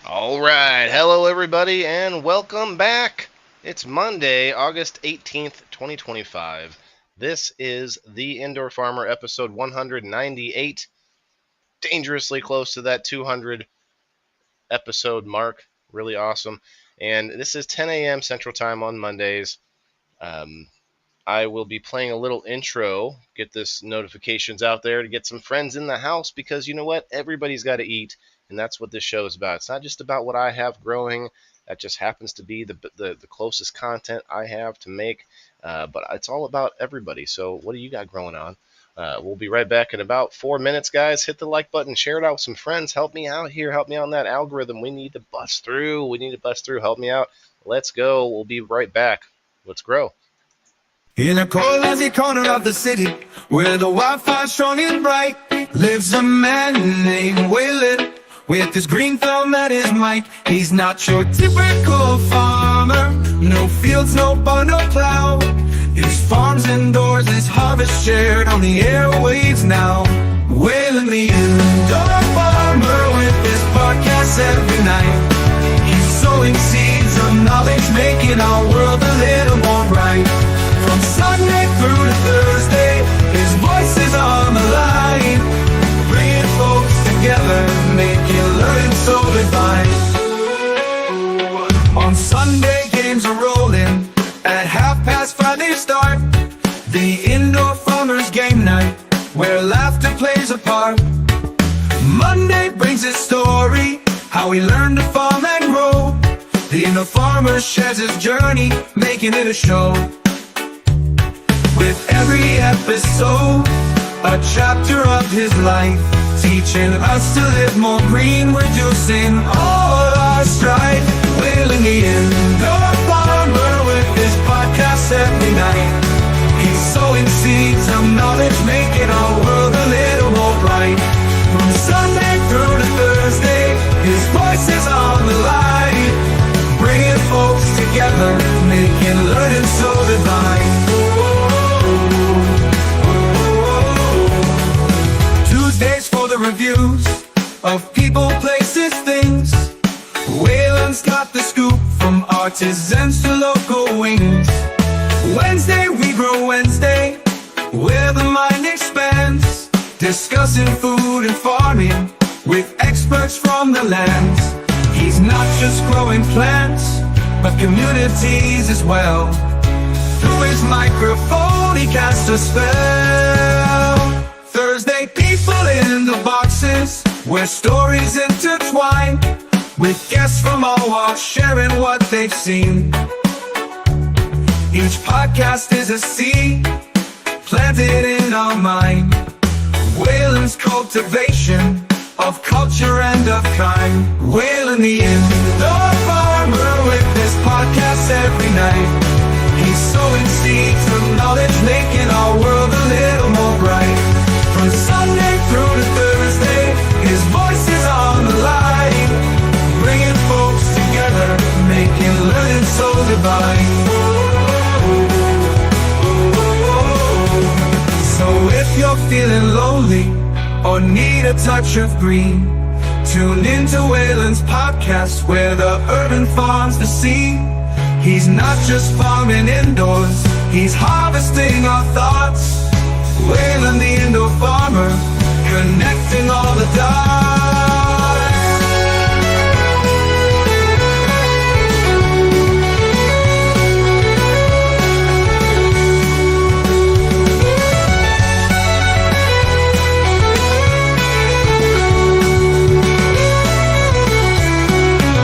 All right. Hello, everybody, and welcome back. It's Monday, August 18th, 2025. This is The Indoor Farmer, episode 198. Dangerously close to that 200 episode mark. Really awesome. And this is 10 a.m. Central Time on Mondays. Um, I will be playing a little intro, get this notifications out there to get some friends in the house because you know what? Everybody's got to eat, and that's what this show is about. It's not just about what I have growing. That just happens to be the closest content I have to make, but it's all about everybody. So what do you got growing on? We'll be right back in about 4 minutes, guys. Hit the like button, share it out with some friends. Help me out here. Help me on that algorithm. We need to bust through. We need to bust through. Help me out. Let's go. We'll be right back. Let's grow. In a cold, lazy corner of the city, where the wildfire's strong and bright, lives a man named Waylon, with his green thumb at his mic. He's not your typical farmer, no fields, no barn, no plow. His farm's indoors, his harvest shared on the airwaves now. Waylon the indoor farmer, with his podcast every night. He's sowing seeds of knowledge, making our world a little more bright. From Sunday through to Thursday, his voice is on the line, bringing folks together, making learning so divine. On Sunday, games are rolling, at 5:30 they start. The Indoor Farmers Game Night, where laughter plays a part. Monday brings his story, how he learned to farm and grow. The Indoor Farmer shares his journey, making it a show. With every episode, a chapter of his life, teaching us to live more green, reducing all our strife. Waylon the indoor farmer, with his podcast every night. He's sowing seeds of knowledge, making our world a little more bright. From Sunday through to Thursday, his voice is on the line, bringing folks together, making learning so divine. Tuesdays for the reviews of people, places, things. Waylon's got the scoop, from artisans to local wings. Wednesday we grow Wednesday, where the mind expands, discussing food and farming with experts from the lands. He's not just growing plants, but communities as well. Through his microphone he casts a spell. Thursday, people in the boxes, where stories intertwine, with guests from all walks sharing what they've seen. Each podcast is a seed planted in our mind. Waylon's cultivation of culture and of kind. Waylon the indoor farmer, with his podcast every night. He's sowing seeds of knowledge, making our world a little more bright. From Sunday through to Thursday, his voice is on the line, bringing folks together, making learning so divine. So if you're feeling lonely or need a touch of green, tune into Waylon's podcast, where the urban farms the scene. He's not just farming indoors, he's harvesting our thoughts. Waylon the indoor farmer, connecting all the dots.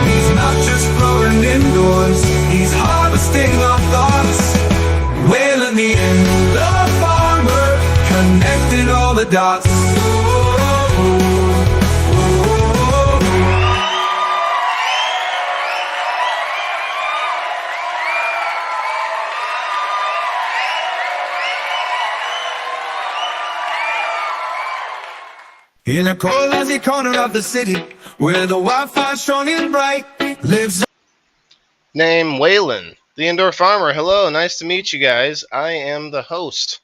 He's not just growing indoors, he's harvesting our thoughts. Waylon the indoor farmer, connecting all the dots. In a cold, lazy corner of the city, where the wildfire's strong and bright, lives Name Waylon, the Indoor Farmer. Hello, nice to meet you guys. I am the host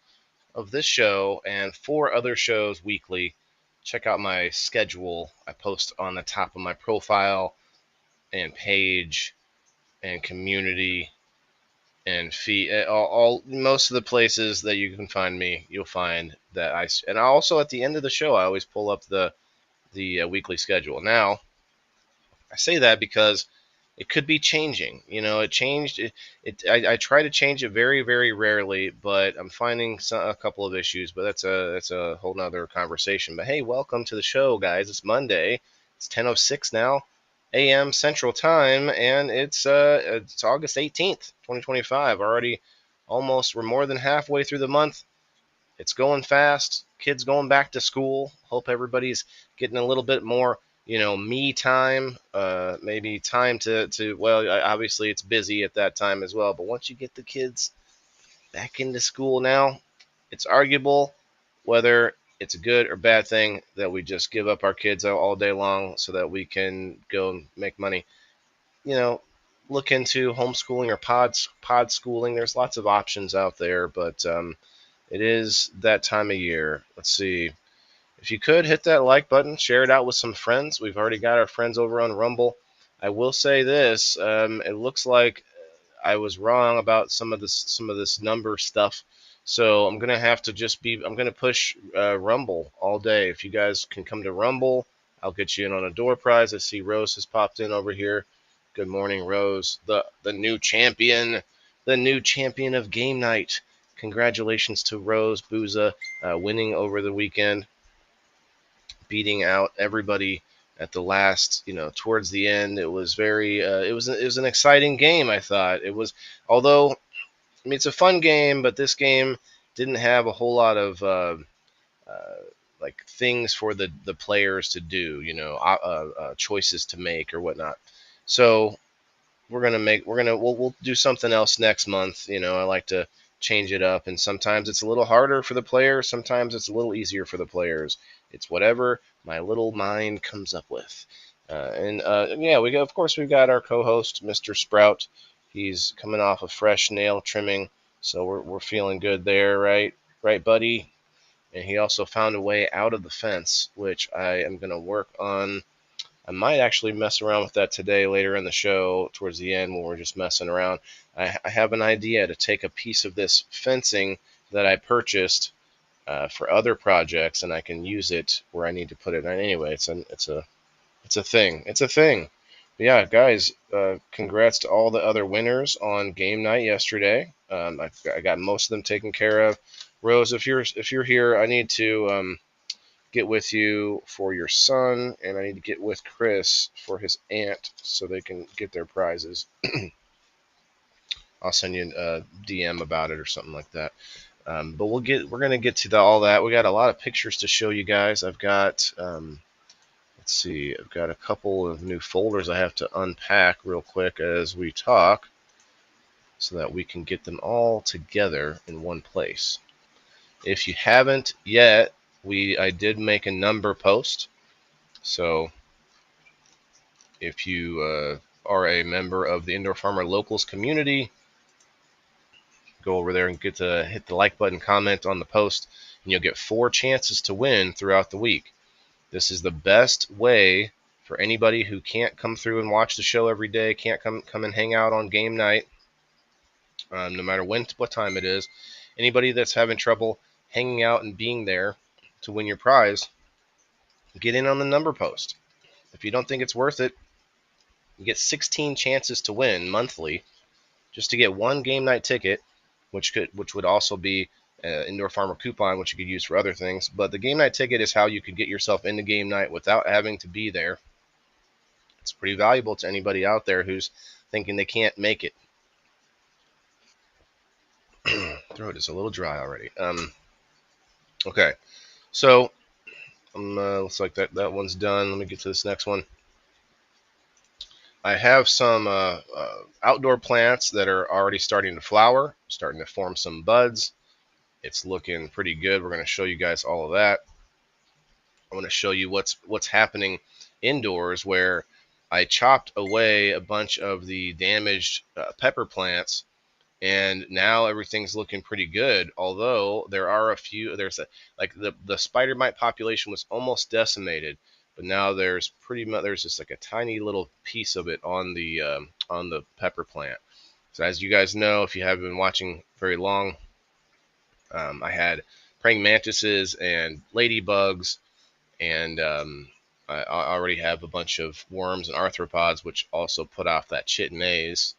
of this show and 4 other shows weekly. Check out my schedule. I post on the top of my profile and Page and Community and Feed. All most of the places that you can find me, you'll find that I. And also at the end of the show, I always pull up the weekly schedule. Now, I say that because it could be changing. It changed. I try to change it very, very rarely, but I'm finding a couple of issues. But that's a whole nother conversation. But hey, welcome to the show, guys. It's Monday. It's 10:06 now, a.m. Central Time, and it's August 18th, 2025. Already, almost we're more than halfway through the month. It's going fast. Kids going back to school. Hope everybody's getting a little bit more, me time. Maybe time to well, obviously it's busy at that time as well. But once you get the kids back into school now, it's arguable whether it's a good or bad thing that we just give up our kids all day long so that we can go and make money. You know, Look into homeschooling or pod schooling. There's lots of options out there, but it is that time of year. Let's see. If you could hit that like button, share it out with some friends. We've already got our friends over on Rumble. I will say this: it looks like I was wrong about some of this number stuff. So I'm gonna have to just be. I'm gonna push Rumble all day. If you guys can come to Rumble, I'll get you in on a door prize. I see Rose has popped in over here. Good morning, Rose. The new champion of game night. Congratulations to Rose Booza winning over the weekend, beating out everybody at the last, towards the end. It was very, it was an exciting game. I thought it was, although it's a fun game, but this game didn't have a whole lot of like things for the players to do, choices to make or whatnot. So we'll do something else next month. I like to change it up, and sometimes it's a little harder for the players, sometimes it's a little easier for the players. It's whatever my little mind comes up with. And yeah, of course we've got our co-host Mr. Sprout. He's coming off a fresh nail trimming, so we're feeling good there, right, buddy? And he also found a way out of the fence, which I am going to work on. I might actually mess around with that today later in the show towards the end when we're just messing around. I have an idea to take a piece of this fencing that I purchased for other projects, and I can use it where I need to put it. And anyway, it's a thing. It's a thing. But yeah, guys, congrats to all the other winners on game night yesterday. I got most of them taken care of. Rose, if you're here, I need to get with you for your son, and I need to get with Chris for his aunt so they can get their prizes. I'll send you a DM about it or something like that. But we're gonna get to all that. We got a lot of pictures to show you guys. I've got let's see, I've got a couple of new folders I have to unpack real quick as we talk, so that we can get them all together in one place. If you haven't yet, I did make a number post, so if you are a member of the Indoor Farmer Locals community, go over there and hit the like button, comment on the post, and you'll get 4 chances to win throughout the week. This is the best way for anybody who can't come through and watch the show every day, can't come and hang out on game night, no matter what time it is. Anybody that's having trouble hanging out and being there to win your prize, get in on the number post. If you don't think it's worth it, you get 16 chances to win monthly just to get one game night ticket, which would also be an Indoor Farmer coupon, which you could use for other things. But the game night ticket is how you could get yourself into game night without having to be there. It's pretty valuable to anybody out there who's thinking they can't make it. Throat is a little dry already. Okay, so looks like that one's done. Let me get to this next one. I have some outdoor plants that are already starting to flower, starting to form some buds. It's looking pretty good. We're going to show you guys all of that. I want to show you what's happening indoors, where I chopped away a bunch of the damaged pepper plants, and now everything's looking pretty good. Although there are a few, the spider mite population was almost decimated. but now there's just like a tiny little piece of it on the pepper plant. So as you guys know, if you haven't been watching very long, I had praying mantises and ladybugs, and I already have a bunch of worms and arthropods, which also put off that chitinase,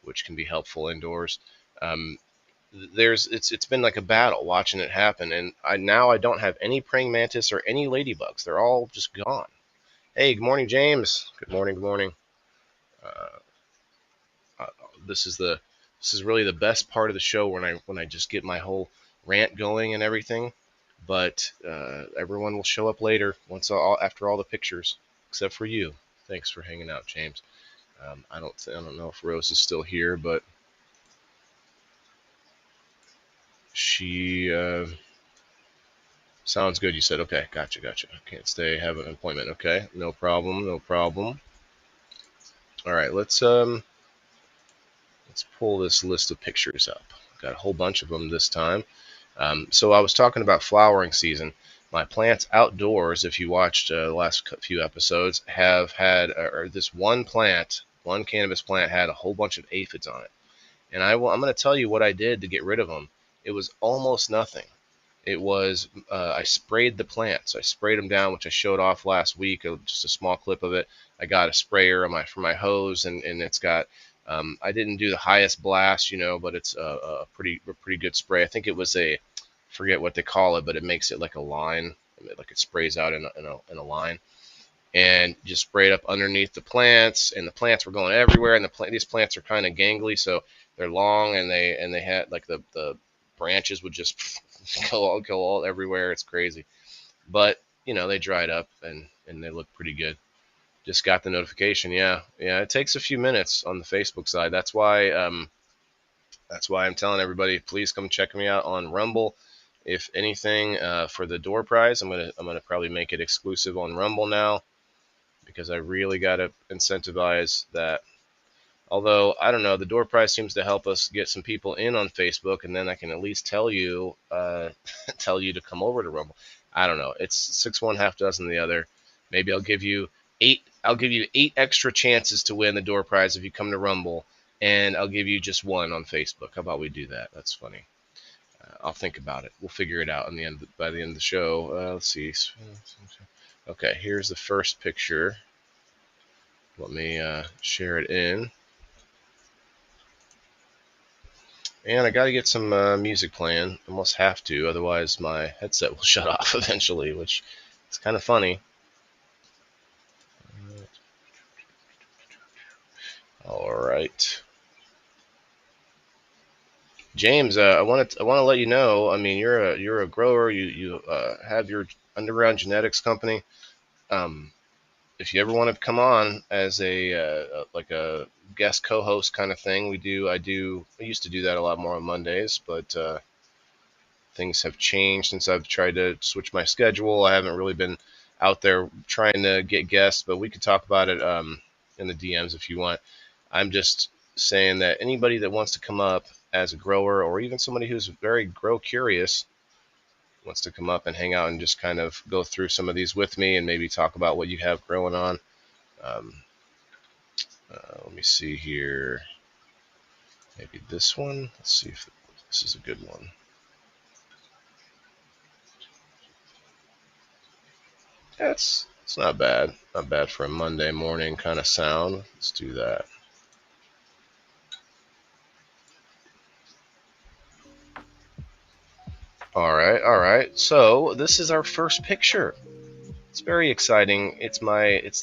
which can be helpful indoors. Um, it's been like a battle watching it happen, and I don't have any praying mantis or any ladybugs. They're all just gone. Hey, good morning, James. Good morning. Good morning. Uh, uh, this is really the best part of the show when I just get my whole rant going and everything. But everyone will show up later after all the pictures, except for you. Thanks for hanging out, James. I don't know if Rose is still here, but she sounds good. You said okay. Gotcha. Can't stay. Have an appointment. Okay, no problem. All right, let's pull this list of pictures up. Got a whole bunch of them this time. So I was talking about flowering season. My plants outdoors, if you watched the last few episodes, have had this one cannabis plant had a whole bunch of aphids on it. And I'm going to tell you what I did to get rid of them. It was almost nothing. It was I sprayed the plants. I sprayed them down, which I showed off last week. Just a small clip of it. I got a sprayer for my hose, and it's got. I didn't do the highest blast, but it's a pretty good spray. I think it was forget what they call it, but it makes it like a line, like it sprays out in a line, and just sprayed up underneath the plants. And the plants were going everywhere. And these plants are kind of gangly, so they're long, and they had like the branches would just go all everywhere. It's crazy, but they dried up and they look pretty good. Just got the notification. Yeah, it takes a few minutes on the Facebook side. That's why I'm telling everybody, please come check me out on Rumble. If anything, for the door prize, I'm gonna probably make it exclusive on Rumble now, because I really gotta incentivize that. Although I don't know, the door prize seems to help us get some people in on Facebook, and then I can at least tell you to come over to Rumble. I don't know. It's 6 1, half dozen the other. Maybe I'll give you 8. I'll give you 8 extra chances to win the door prize if you come to Rumble, and I'll give you just 1 on Facebook. How about we do that? That's funny. I'll think about it. We'll figure it out by the end of the show. Let's see. Okay, here's the first picture. Let me share it in. And I got to get some music playing. Almost have to, otherwise my headset will shut off eventually, which is kind of funny. All right, James. I want to let you know. I mean, you're a grower. You have your underground genetics company. If you ever want to come on as a guest co-host kind of thing, I used to do that a lot more on Mondays, but things have changed since I've tried to switch my schedule. I haven't really been out there trying to get guests, but we could talk about it in the DMs if you want. I'm just saying that anybody that wants to come up as a grower, or even somebody who's very grow curious, wants to come up and hang out and just kind of go through some of these with me and maybe talk about what you have growing on. Let me see here. Maybe this one. Let's see if this is a good one. It's not bad. Not bad for a Monday morning kind of sound. Let's do that. All right. So this is our first picture. It's very exciting. It's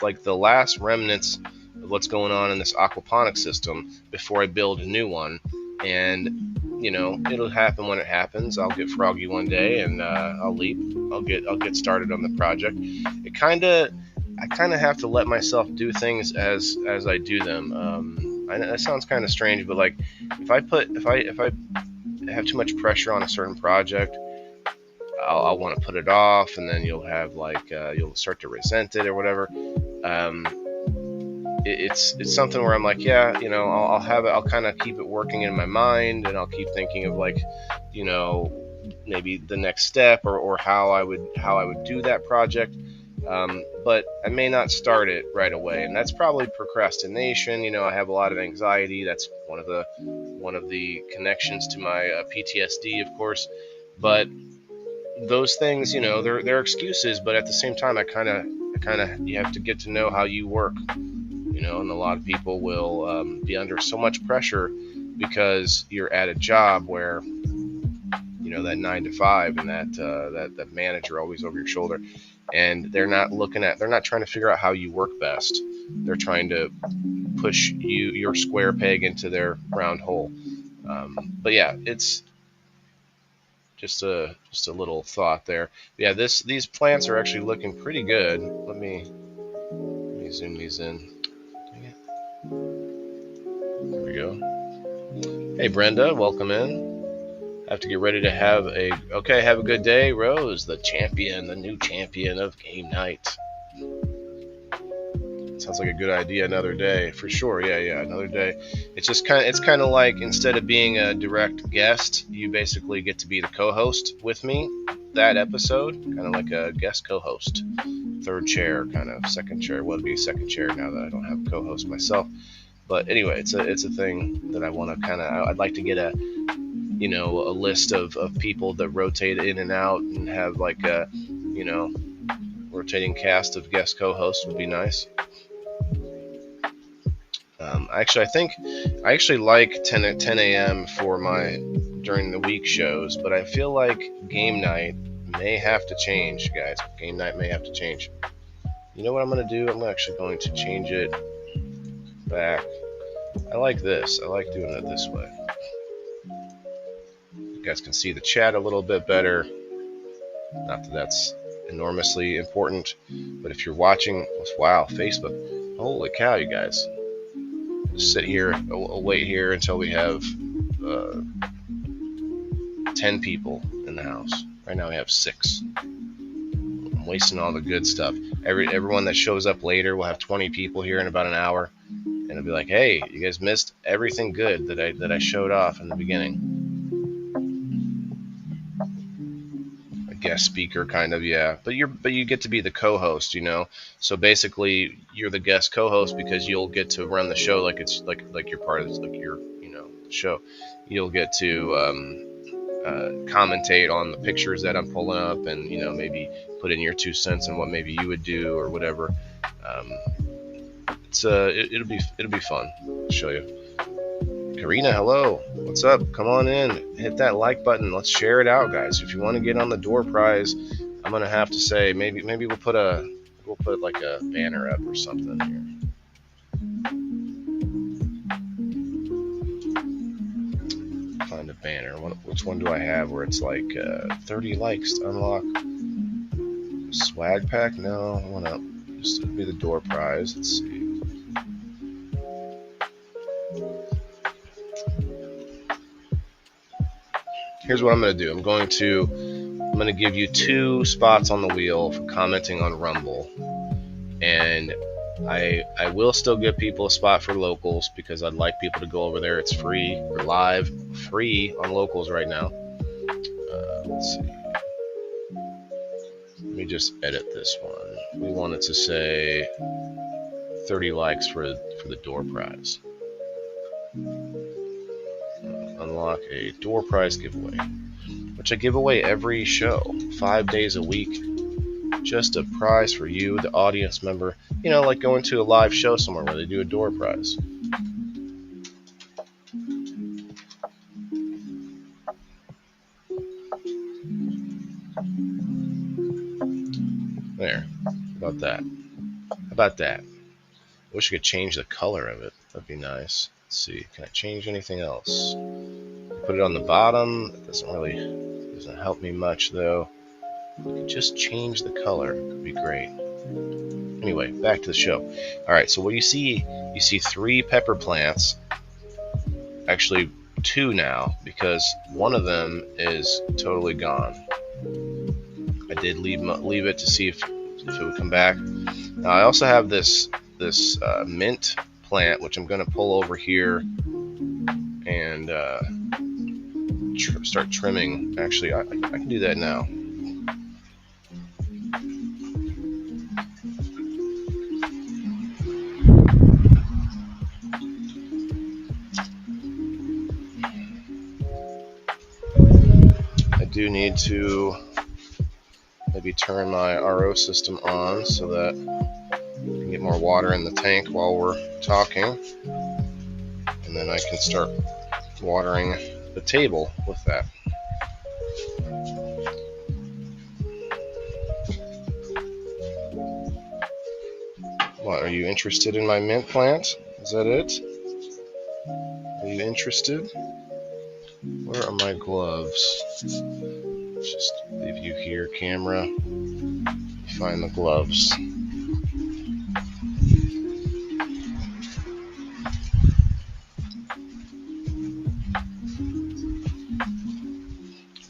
like the last remnants of what's going on in this aquaponics system before I build a new one. And it'll happen when it happens. I'll get froggy one day, and I'll leap. I'll get started on the project. I kind of have to let myself do things as I do them. That sounds kind of strange, but like if I have too much pressure on a certain project, I'll want to put it off, and then you'll have you'll start to resent it or whatever. It's something where I'm like, I'll have it. I'll kind of keep it working in my mind, and I'll keep thinking of maybe the next step or how I would do that project. but I may not start it right away, and that's probably procrastination. I have a lot of anxiety. That's one of the connections to my PTSD, of course. But those things, they're excuses. But at the same time, I kind of you have to get to know how you work. And a lot of people will be under so much pressure because you're at a job where that 9 to 5 and that manager always over your shoulder, and they're not trying to figure out how you work best. They're trying to push your square peg into their round hole. But yeah, it's just a little thought there. Yeah, these plants are actually looking pretty good. Let me zoom these in. There we go. Hey Brenda, welcome in. I have to get ready to have a good day. Rose, the new champion of game night. Sounds like a good idea. Another day for sure. Yeah, another day. It's kind of like, instead of being a direct guest, you basically get to be the co-host with me that episode, kind of like a guest co-host, third chair, kind of second chair. Well, it'd be a second chair now that I don't have a co-host myself. But anyway, it's a thing that I want to I'd like to get a list of people that rotate in and out, and have like a rotating cast of guest co-hosts would be nice. I actually like 10 a.m. for my during the week shows, but I feel like game night may have to change, guys. Game night may have to change. You know what I'm going to do? I'm actually going to change it back. I like this. I like doing it this way. You guys can see the chat a little bit better. Not that that's enormously important, but if you're watching, wow, Facebook. Holy cow, you guys. Just sit here, I'll wait here until we have 10 people in the house. Right now we have 6. I'm wasting all the good stuff. Everyone that shows up later, we'll have 20 people here in about an hour, and it'll be like, hey, you guys missed everything good that I showed off in the beginning. A guest speaker, kind of, yeah. But you get to be the co-host, So basically, you're the guest co-host because you'll get to run the show like it's like you're part of your show. You'll get to commentate on the pictures that I'm pulling up, and maybe put in your 2 cents on what maybe you would do or whatever. It'll be fun. I'll show you. Karina, hello. What's up? Come on in. Hit that like button. Let's share it out, guys. If you want to get on the door prize, I'm gonna have to say maybe we'll put like a banner up or something here. Find a banner. Which one do I have where it's like 30 likes to unlock swag pack? No, I want to just be the door prize. Let's see. Here's what I'm going to do. I'm going to give you 2 spots on the wheel for commenting on Rumble, and I will still give people a spot for locals because I'd like people to go over there. It's free or live, free on locals right now. Let's see. Let me just edit this one. We want it to say 30 likes for the door prize. Unlock a door prize giveaway, which I give away every show, 5 days a week. Just a prize for you, the audience member. Like going to a live show somewhere where they do a door prize. There. How about that? I wish I could change the color of it. That'd be nice. Let's see. Can I change anything else? Put it on the bottom. It doesn't help me much though. We could just change the color. It could be great. Anyway, back to the show. All right. So what you see 3 pepper plants. Actually, 2 now because one of them is totally gone. I did leave it to see if it would come back. Now I also have this mint plant, which I'm going to pull over here and start trimming. Actually, I can do that now. do need to maybe turn my RO system on so that we can get more water in the tank while we're talking, and then I can start watering the table with that. What, are you interested in my mint plant? Is that it? Are you interested? Where are my gloves? Just leave you here, camera. Find the gloves.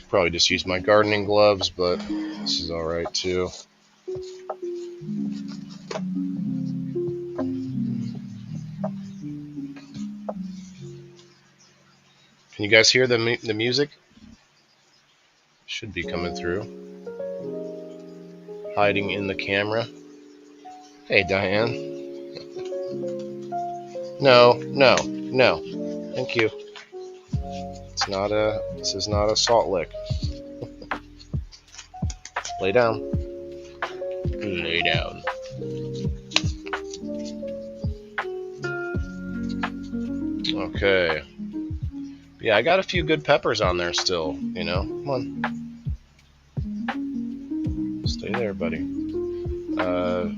Probably just use my gardening gloves, but this is alright too. Can you guys hear the music? Should be coming through. Hiding in the camera. Hey, Diane. No. Thank you. This is not a salt lick. Lay down. Lay down. Okay. Yeah, I got a few good peppers on there still, you know. Come on. Stay there, buddy.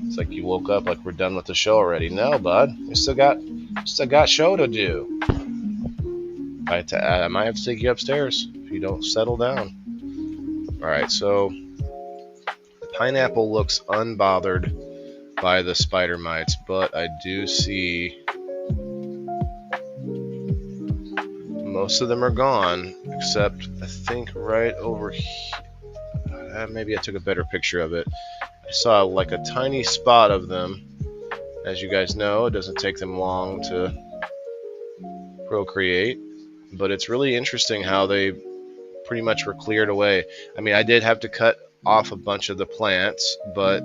It's like you woke up like we're done with the show already. No, bud. We still got show to do. I might have to take you upstairs if you don't settle down. Alright, so the pineapple looks unbothered by the spider mites, but I do see most of them are gone, except I think right over here. Maybe I took a better picture of it. I saw like a tiny spot of them. As you guys know, it doesn't take them long to procreate, but it's really interesting how they pretty much were cleared away. I mean, I did have to cut off a bunch of the plants, but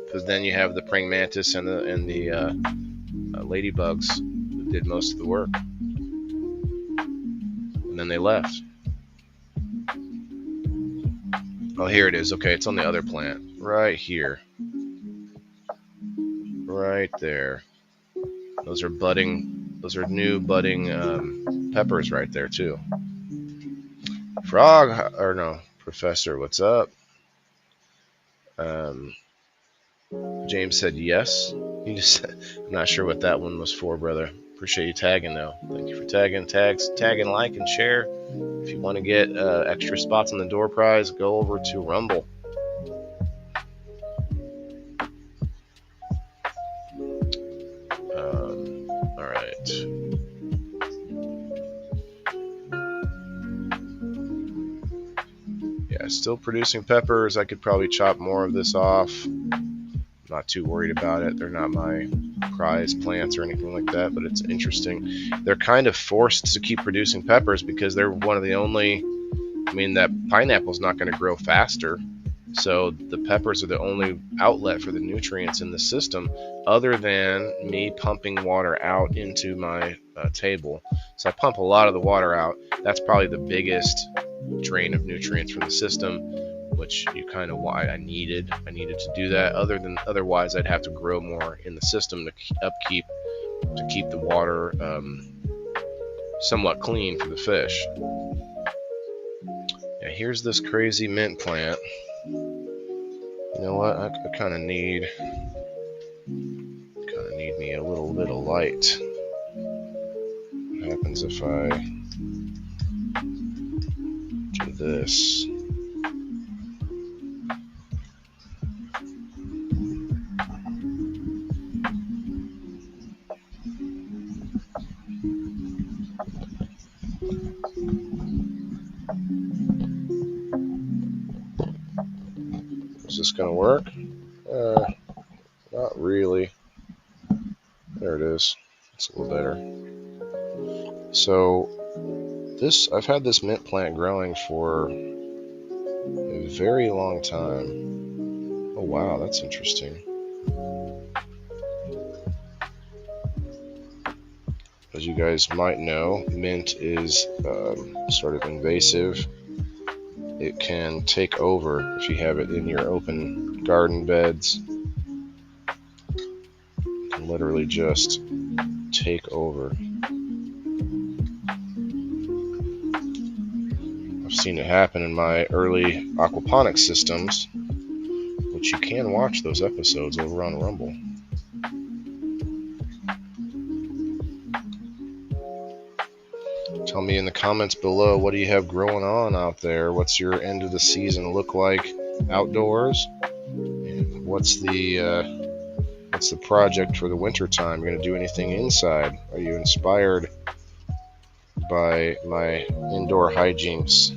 because then you have the praying mantis and the ladybugs that did most of the work, and then they left. Oh, here it is. Okay, it's on the other plant. Right here. Right there. Those are new budding peppers right there, too. Professor, what's up? James said yes. I'm not sure what that one was for, brother. Appreciate you tagging, though. Thank you for tagging. Tag, like, and share. If you want to get extra spots on the door prize, go over to Rumble. All right. Yeah, still producing peppers. I could probably chop more of this off. Not too worried about it. They're not my prize plants or anything like that, but it's interesting. They're kind of forced to keep producing peppers because they're one of the only, that pineapple's not going to grow faster. So the peppers are the only outlet for the nutrients in the system other than me pumping water out into my table. So I pump a lot of the water out. That's probably the biggest drain of nutrients from the system, which why I needed to do that. Otherwise I'd have to grow more in the system to keep the water somewhat clean for the fish. Yeah, here's this crazy mint plant. You know what? I kind of need me a little bit of light. What happens if I do this? Is this going to work? Not really. There it is. It's a little better. So I've had this mint plant growing for a very long time. Oh wow, that's interesting. As you guys might know, mint is sort of invasive it can take over if you have it in your open garden beds. It can literally just take over. I've seen it happen in my early aquaponics systems, which you can watch those episodes over on Rumble. Tell me in the comments below, what do you have growing on out there? What's your end of the season look like outdoors? And what's the project for the winter time? You're going to do anything inside? Are you inspired by my indoor hijinks?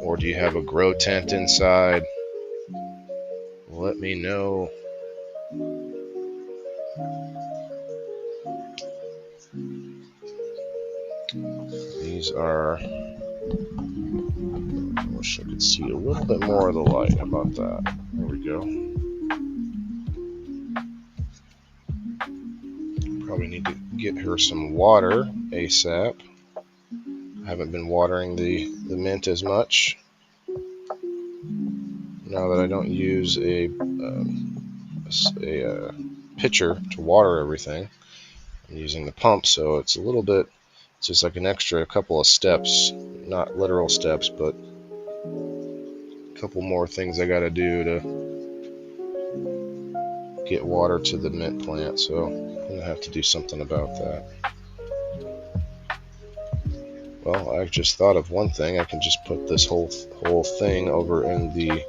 Or do you have a grow tent inside? Let me know. These are, I wish I could see a little bit more of the light. How about that? There we go. Probably need to get her some water ASAP. I haven't been watering the mint as much. Now that I don't use a pitcher to water everything, I'm using the pump, so it's a little bit, it's just like an extra couple of steps, not literal steps, but a couple more things I gotta do to get water to the mint plant, so I'm gonna have to do something about that. Well, I just thought of one thing. I can just put this whole thing over in the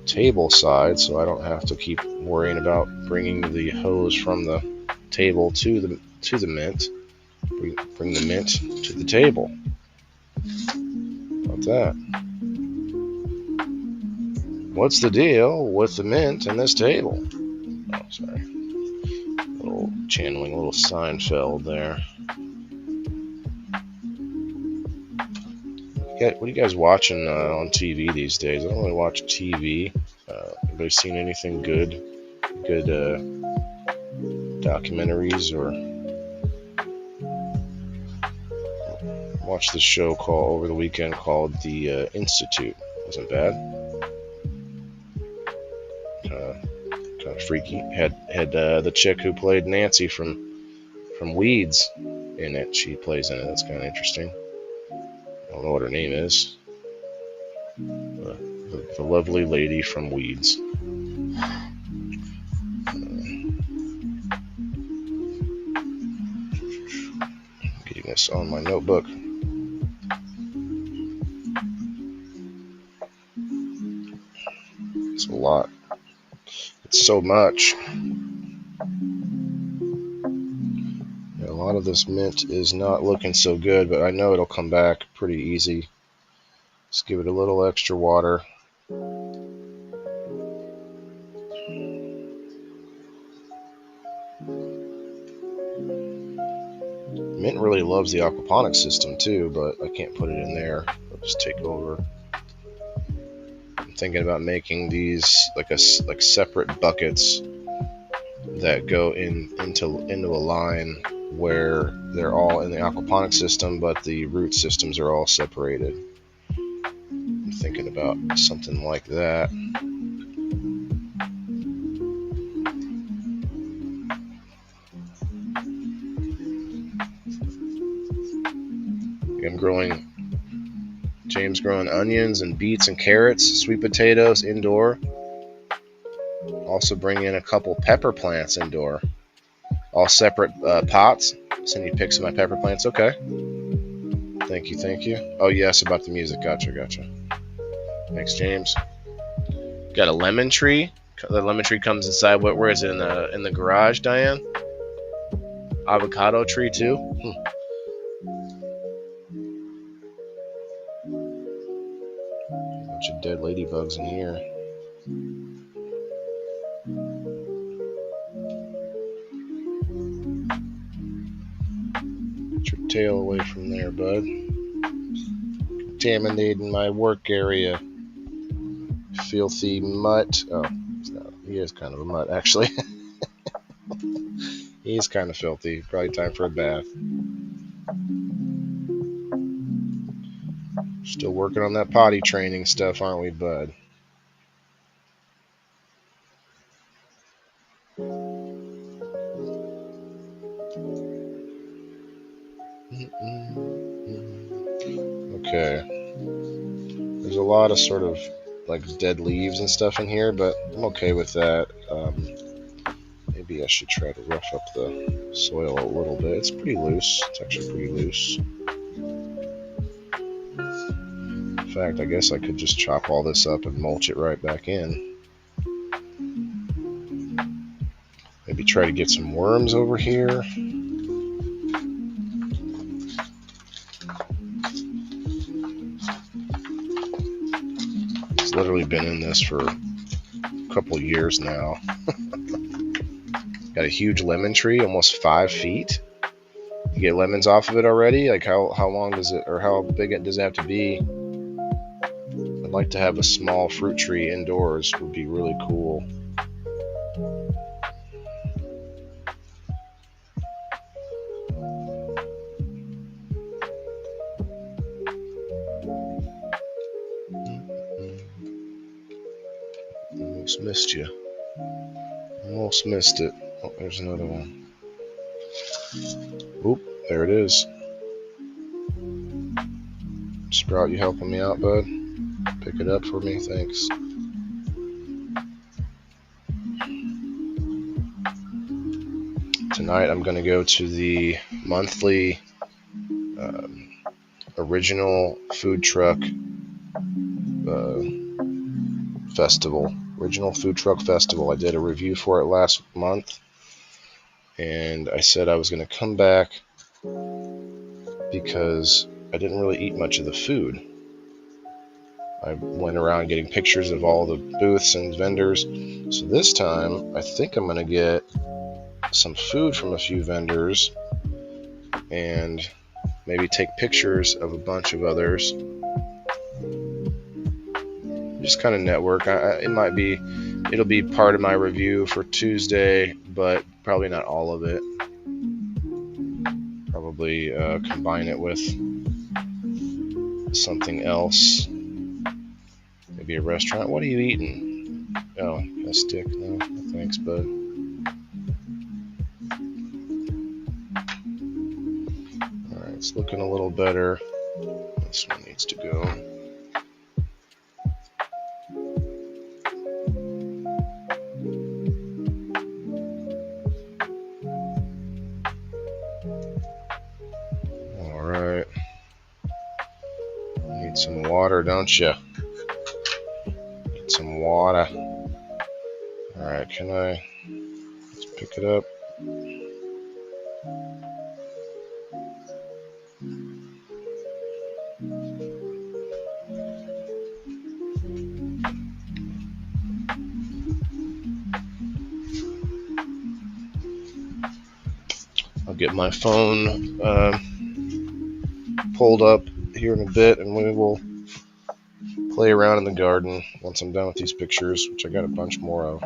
table side, so I don't have to keep worrying about bringing the hose from the table to the mint. Bring the mint to the table. How about that? What's the deal with the mint and this table? Oh, sorry. A little channeling, a little Seinfeld there. What are you guys watching on TV these days? I don't really watch TV. Anybody seen anything good documentaries, or watched this show over the weekend called The Institute. Wasn't bad. Kind of freaky. Had the chick who played Nancy from Weeds in it. She plays in it. That's kind of interesting. I don't know what her name is. The lovely lady from Weeds. Getting this on my notebook. It's a lot. It's so much. A lot of this mint is not looking so good, but I know it'll come back pretty easy. Just give it a little extra water. Mint really loves the aquaponics system too, but I can't put it in there. It'll just take over. I'm thinking about making these like separate buckets that go into a line where they're all in the aquaponics system, but the root systems are all separated. I'm thinking about something like that. James growing onions and beets and carrots, sweet potatoes indoor. Also bring in a couple pepper plants indoor. All separate pots. Send you pics of my pepper plants. Okay. Thank you. Oh yes, about the music. Gotcha. Thanks, James. Got a lemon tree. The lemon tree comes inside. Where is it? In the garage, Diane? Avocado tree too. Bunch of dead ladybugs in here. Get your tail away from there, bud. Contaminating my work area. Filthy mutt. Oh, he is kind of a mutt, actually. He's kind of filthy. Probably time for a bath. Still working on that potty training stuff, aren't we, bud? Okay. There's a lot of sort of like dead leaves and stuff in here, but I'm okay with that. Maybe I should try to rough up the soil a little bit. It's pretty loose. It's actually pretty loose. In fact, I guess I could just chop all this up and mulch it right back in. Maybe try to get some worms over here. It's literally been in this for a couple years now. Got a huge lemon tree, almost 5 feet. You get lemons off of it already? Like how long does it, or how big does it have to be? I'd like to have a small fruit tree indoors. Would be really cool. Almost missed you. Almost missed it. Oh, there's another one. Oop, there it is. Sprout, you helping me out, bud? Pick it up for me, thanks. Tonight I'm going to go to the monthly original food truck festival. Original Food Truck Festival. I did a review for it last month, and I said I was going to come back because I didn't really eat much of the food. I went around getting pictures of all the booths and vendors. So this time, I think I'm going to get some food from a few vendors and maybe take pictures of a bunch of others. Just kind of network. It'll be part of my review for Tuesday, but probably not all of it. Probably combine it with something else. Maybe a restaurant. What are you eating? Oh, a stick? No, thanks, bud. Alright, it's looking a little better. This one needs to go. Alright. Need some water, don't you? Need some water. Alright, let's pick it up. I'll get my phone pulled up here in a bit, and we will play around in the garden once I'm done with these pictures, which I got a bunch more of.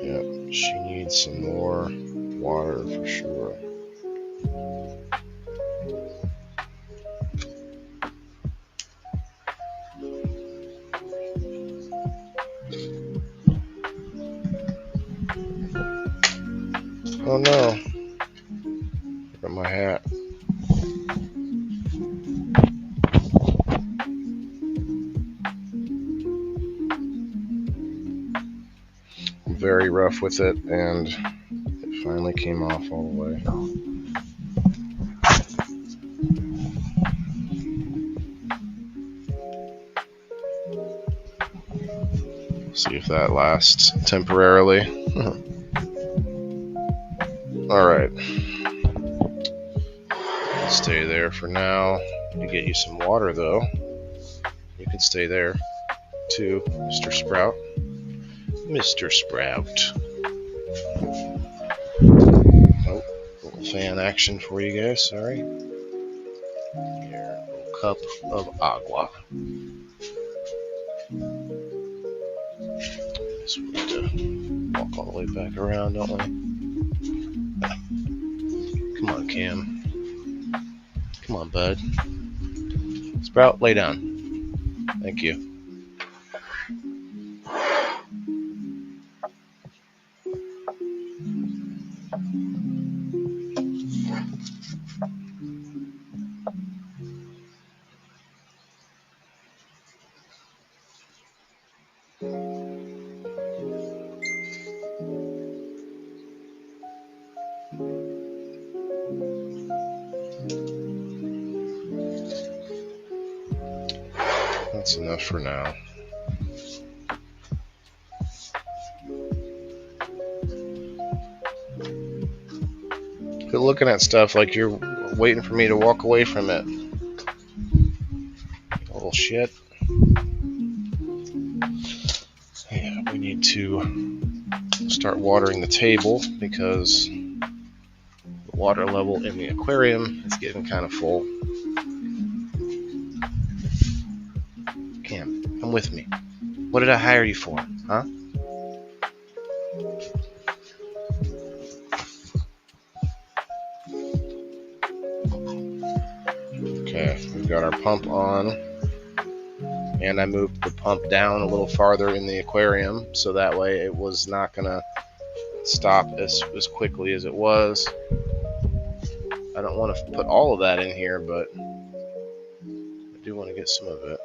Yep, she needs some more water for sure. Oh no, got my hat. I'm very rough with it, and it finally came off all the way. See if that lasts temporarily. Alright. Stay there for now. To get you some water though. You can stay there too, Mr. Sprout. Mr. Sprout. Oh, little fan action for you guys, sorry. Here, cup of agua. So we have to walk all the way back around, don't we? Come on, Cam. Come on, bud. Sprout, lay down. Thank you. That's enough for now. Quit looking at stuff like you're waiting for me to walk away from it. Little shit. Yeah, we need to start watering the table because the water level in the aquarium is getting kind of full. Cam, come with me. What did I hire you for, huh? Okay, we've got our pump on, and I moved the pump down a little farther in the aquarium so that way it was not gonna stop as quickly as it was. I don't want to put all of that in here, but I do want to get some of it.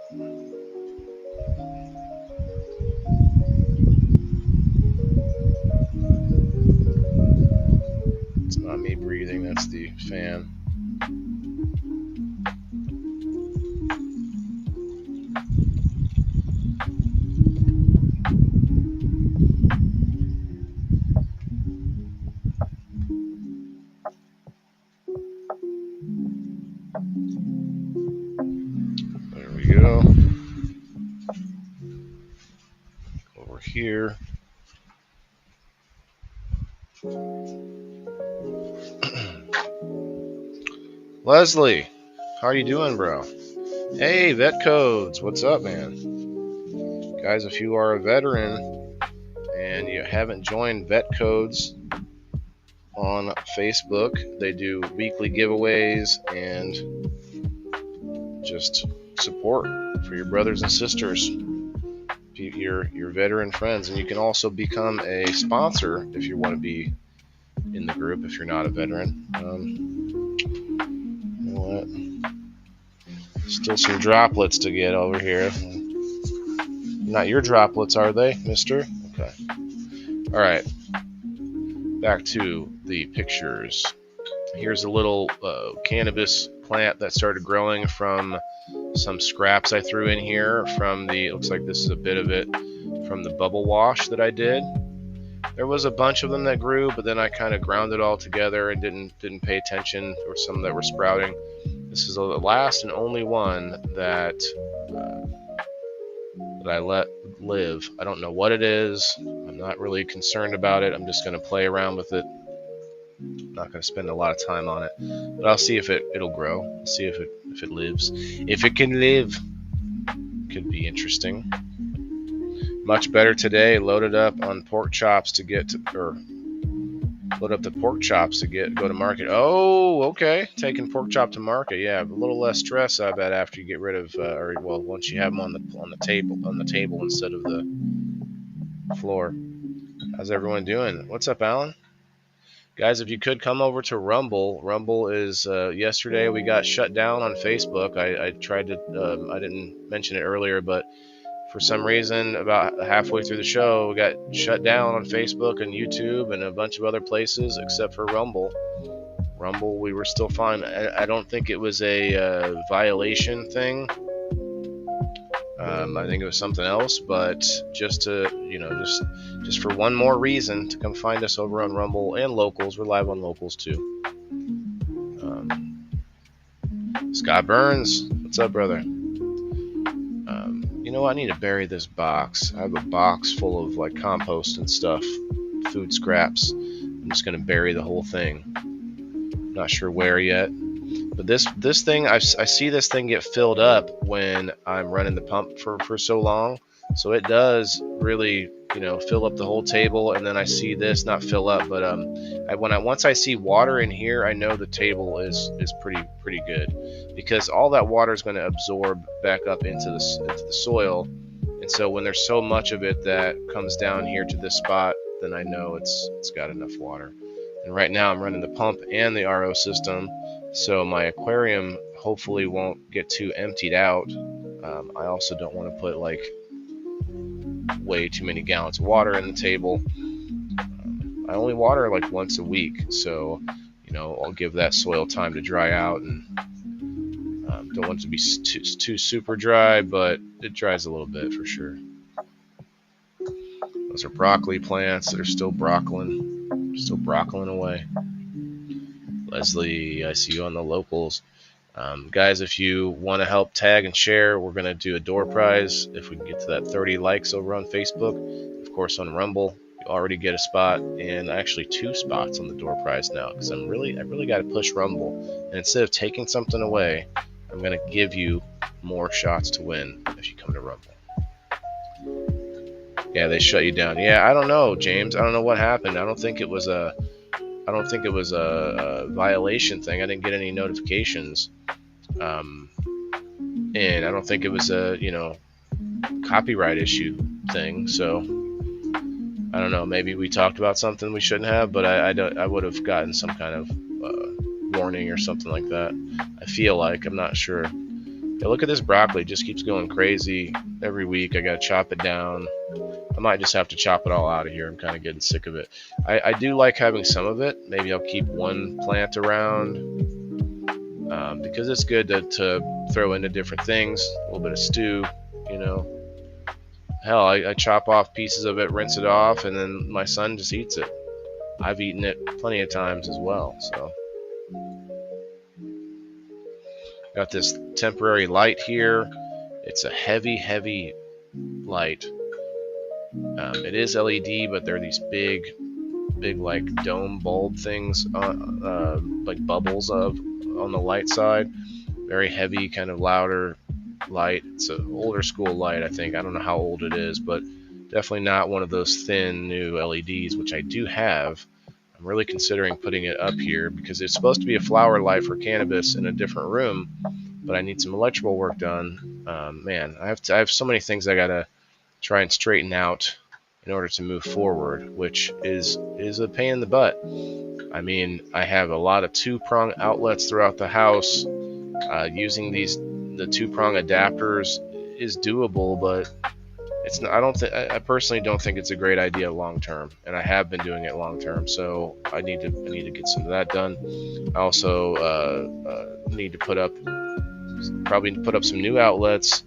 It's not me breathing, that's the fan. There we go. Over here. Leslie, how are you doing, bro? Hey, Vet Codes, what's up, man? Guys, if you are a veteran and you haven't joined Vet Codes on Facebook, they do weekly giveaways and just support for your brothers and sisters, your veteran friends, and you can also become a sponsor if you want to be in the group if you're not a veteran. You know what? Still some droplets to get over here. Not your droplets, are they, mister? Okay. All right. Back to the pictures. Here's a little cannabis plant that started growing from some scraps I threw in here from the, it looks like this is a bit of it from the bubble wash that I did. There was a bunch of them that grew, but then I kind of ground it all together and didn't pay attention. There were some that were sprouting. This is the last and only one that I let live. I don't know what it is. I'm not really concerned about it. I'm just going to play around with it. I'm not going to spend a lot of time on it, but I'll see if it'll grow. I'll see if it lives. If it can live, could be interesting. Much better today. Loaded up on pork chops to get to, or load up the pork chops to go to market. Oh, okay. Taking pork chop to market. Yeah, a little less stress, I bet, after you get rid of, or well, once you have them on the table instead of the floor. How's everyone doing? What's up, Alan? Guys, if you could come over to Rumble. Rumble is yesterday we got shut down on Facebook. I tried to, I didn't mention it earlier, but for some reason, about halfway through the show, we got shut down on Facebook and YouTube and a bunch of other places except for Rumble. Rumble, we were still fine. I don't think it was a violation thing. I think it was something else, but just to, just for one more reason to come find us over on Rumble and Locals. We're live on Locals too. Scott Burns, what's up, brother? You know, I need to bury this box. I have a box full of like compost and stuff, food scraps. I'm just gonna bury the whole thing. Not sure where yet. But this thing, I see this thing get filled up when I'm running the pump for so long. So it does really, fill up the whole table, and then I see this not fill up. But once I see water in here, I know the table is pretty good, because all that water is going to absorb back up into the soil. And so when there's so much of it that comes down here to this spot, then I know it's got enough water. And right now I'm running the pump and the RO system, so my aquarium hopefully won't get too emptied out. I also don't want to put like way too many gallons of water in the table. I only water like once a week, so I'll give that soil time to dry out, and don't want it to be too super dry, but it dries a little bit for sure. Those are broccoli plants that are still broccolining away. Leslie, I see you on the locals. Guys, if you want to help tag and share, we're going to do a door prize if we can get to that 30 likes over on Facebook. Of course, on Rumble, you already get a spot, and actually 2 spots on the door prize now, because I really got to push Rumble. And instead of taking something away, I'm going to give you more shots to win if you come to Rumble. Yeah, they shut you down. Yeah, I don't know, James. I don't know what happened. I don't think it was a violation thing. I didn't get any notifications, and I don't think it was a copyright issue thing. So I don't know. Maybe we talked about something we shouldn't have, but I would have gotten some kind of warning or something like that. I feel like, I'm not sure. Yeah, look at this broccoli. It just keeps going crazy every week. I gotta chop it down. I might just have to chop it all out of here. I'm kind of getting sick of it. I do like having some of it. Maybe I'll keep one plant around, because it's good to throw into different things. A little bit of stew, Hell, I chop off pieces of it, rinse it off, and then my son just eats it. I've eaten it plenty of times as well. So got this temporary light here. It's a heavy light. It is LED, but they're these big like dome bulb things, like bubbles on the light side. Very heavy, kind of louder light. It's an older school light, I think. I don't know how old it is, but definitely not one of those thin new LEDs, which I do have. I'm really considering putting it up here because it's supposed to be a flower light for cannabis in a different room, but I need some electrical work done. Man, I have so many things I gotta try and straighten out in order to move forward, which is a pain in the butt. I mean, I have a lot of 2-prong outlets throughout the house. Using the 2-prong adapters is doable, but it's not. I personally don't think it's a great idea long term, and I have been doing it long term. So I need to get some of that done. I also need to put up some new outlets.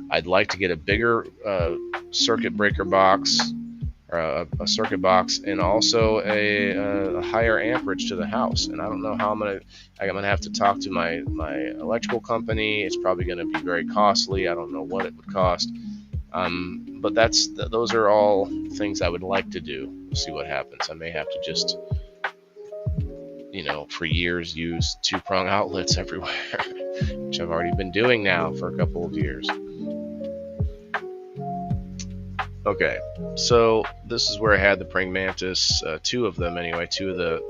I'd like to get a bigger circuit breaker box, or a circuit box, and also a higher amperage to the house. And I don't know how I'm gonna have to talk to my electrical company. It's probably gonna be very costly. I don't know what it would cost. But those are all things I would like to do. We'll see what happens. I may have to just, for years use 2-prong outlets everywhere, which I've already been doing now for a couple of years. Okay, so this is where I had the praying mantis, 2 of them anyway, 2 of the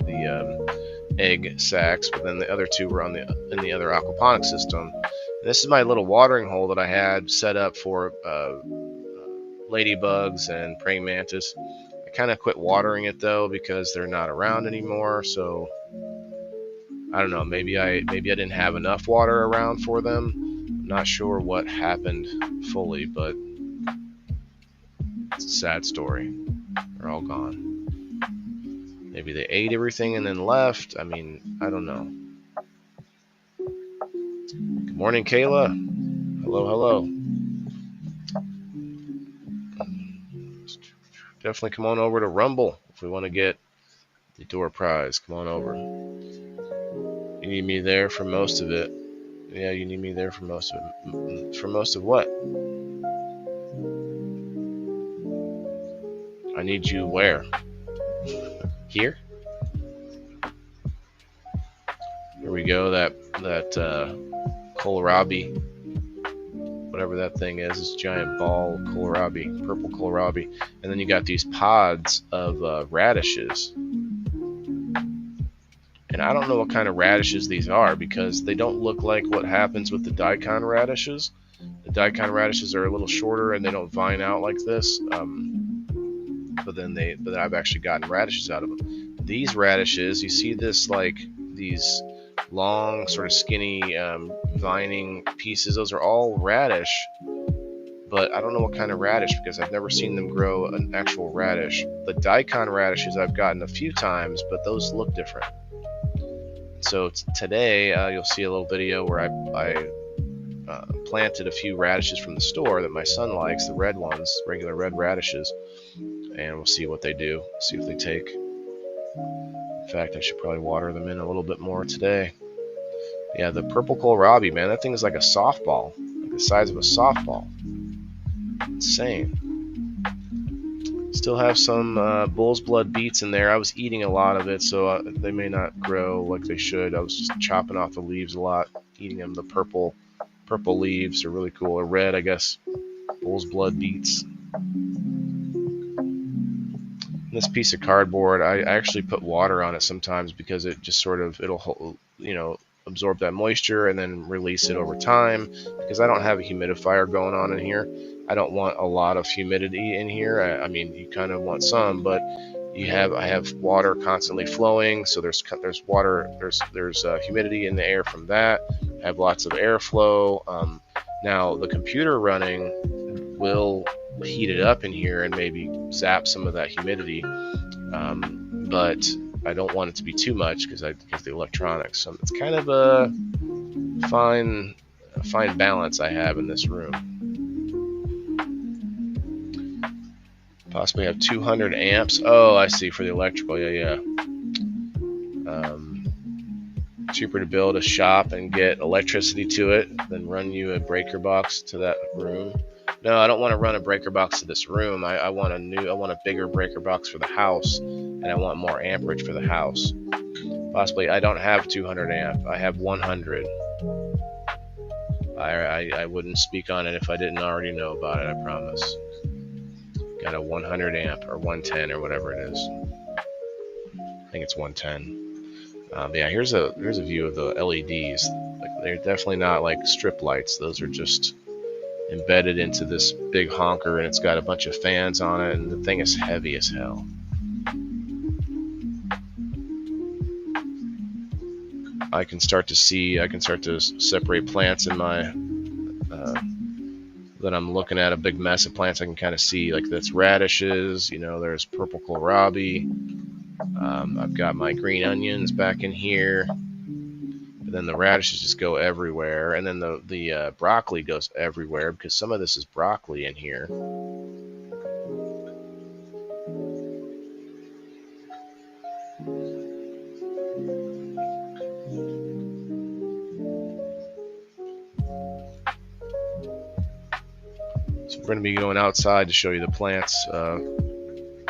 egg sacs, but then the other 2 were in the other aquaponics system. And this is my little watering hole that I had set up for ladybugs and praying mantis. I kind of quit watering it though because they're not around anymore, so I don't know, maybe I didn't have enough water around for them. I'm not sure what happened fully, but it's a sad story. They're all gone. Maybe they ate everything and then left. I mean, I don't know. Good morning, Kayla. Hello. Definitely come on over to Rumble if we want to get the door prize. Come on over. You need me there for most of it. Yeah, you need me there for most of it. For most of what? I need you where? Here? Here we go. That kohlrabi, whatever that thing is, this giant ball kohlrabi, purple kohlrabi, and then you got these pods of radishes. And I don't know what kind of radishes these are because they don't look like what happens with the daikon radishes. The daikon radishes are a little shorter and they don't vine out like this. But I've actually gotten radishes out of them. These radishes, you see this, like these long, sort of skinny, vining pieces. Those are all radish, but I don't know what kind of radish because I've never seen them grow an actual radish. The daikon radishes I've gotten a few times, but those look different. So today you'll see a little video where I planted a few radishes from the store that my son likes, the red ones, regular red radishes, and we'll see what they do, see if they take. In fact, I should probably water them in a little bit more today. Yeah, the purple kohlrabi, man, that thing is like a softball, like the size of a softball. Insane. Still have some bull's blood beets in there. I was eating a lot of it, so they may not grow like they should. I was just chopping off the leaves a lot, eating them. The purple leaves are really cool. Or red, I guess. Bull's blood beets. This piece of cardboard, I actually put water on it sometimes because it just sort of, it'll, absorb that moisture and then release it over time, because I don't have a humidifier going on in here. I don't want a lot of humidity in here. I mean, you kind of want some, but I have water constantly flowing, so there's water, there's humidity in the air from that. I have lots of airflow. Now the computer running will heat it up in here and maybe zap some of that humidity, but I don't want it to be too much because the electronics. So it's kind of a fine balance I have in this room. Possibly have 200 amps. Oh, I see, for the electrical. Yeah. Cheaper to build a shop and get electricity to it than run you a breaker box to that room. No, I don't want to run a breaker box to this room. I want a bigger breaker box for the house, and I want more amperage for the house. Possibly, I don't have 200 amp. I have 100. I wouldn't speak on it if I didn't already know about it, I promise. Got a 100 amp or 110 or whatever it is. I think it's 110. Yeah, here's a view of the LEDs. Like, they're definitely not like strip lights. Those are just embedded into this big honker, and it's got a bunch of fans on it, and the thing is heavy as hell. I can start to separate plants in my that I'm looking at, a big mess of plants. I can kind of see, like, that's radishes, there's purple kohlrabi. I've got my green onions back in here. But then the radishes just go everywhere, and then the broccoli goes everywhere because some of this is broccoli in here. So we're going to be going outside to show you the plants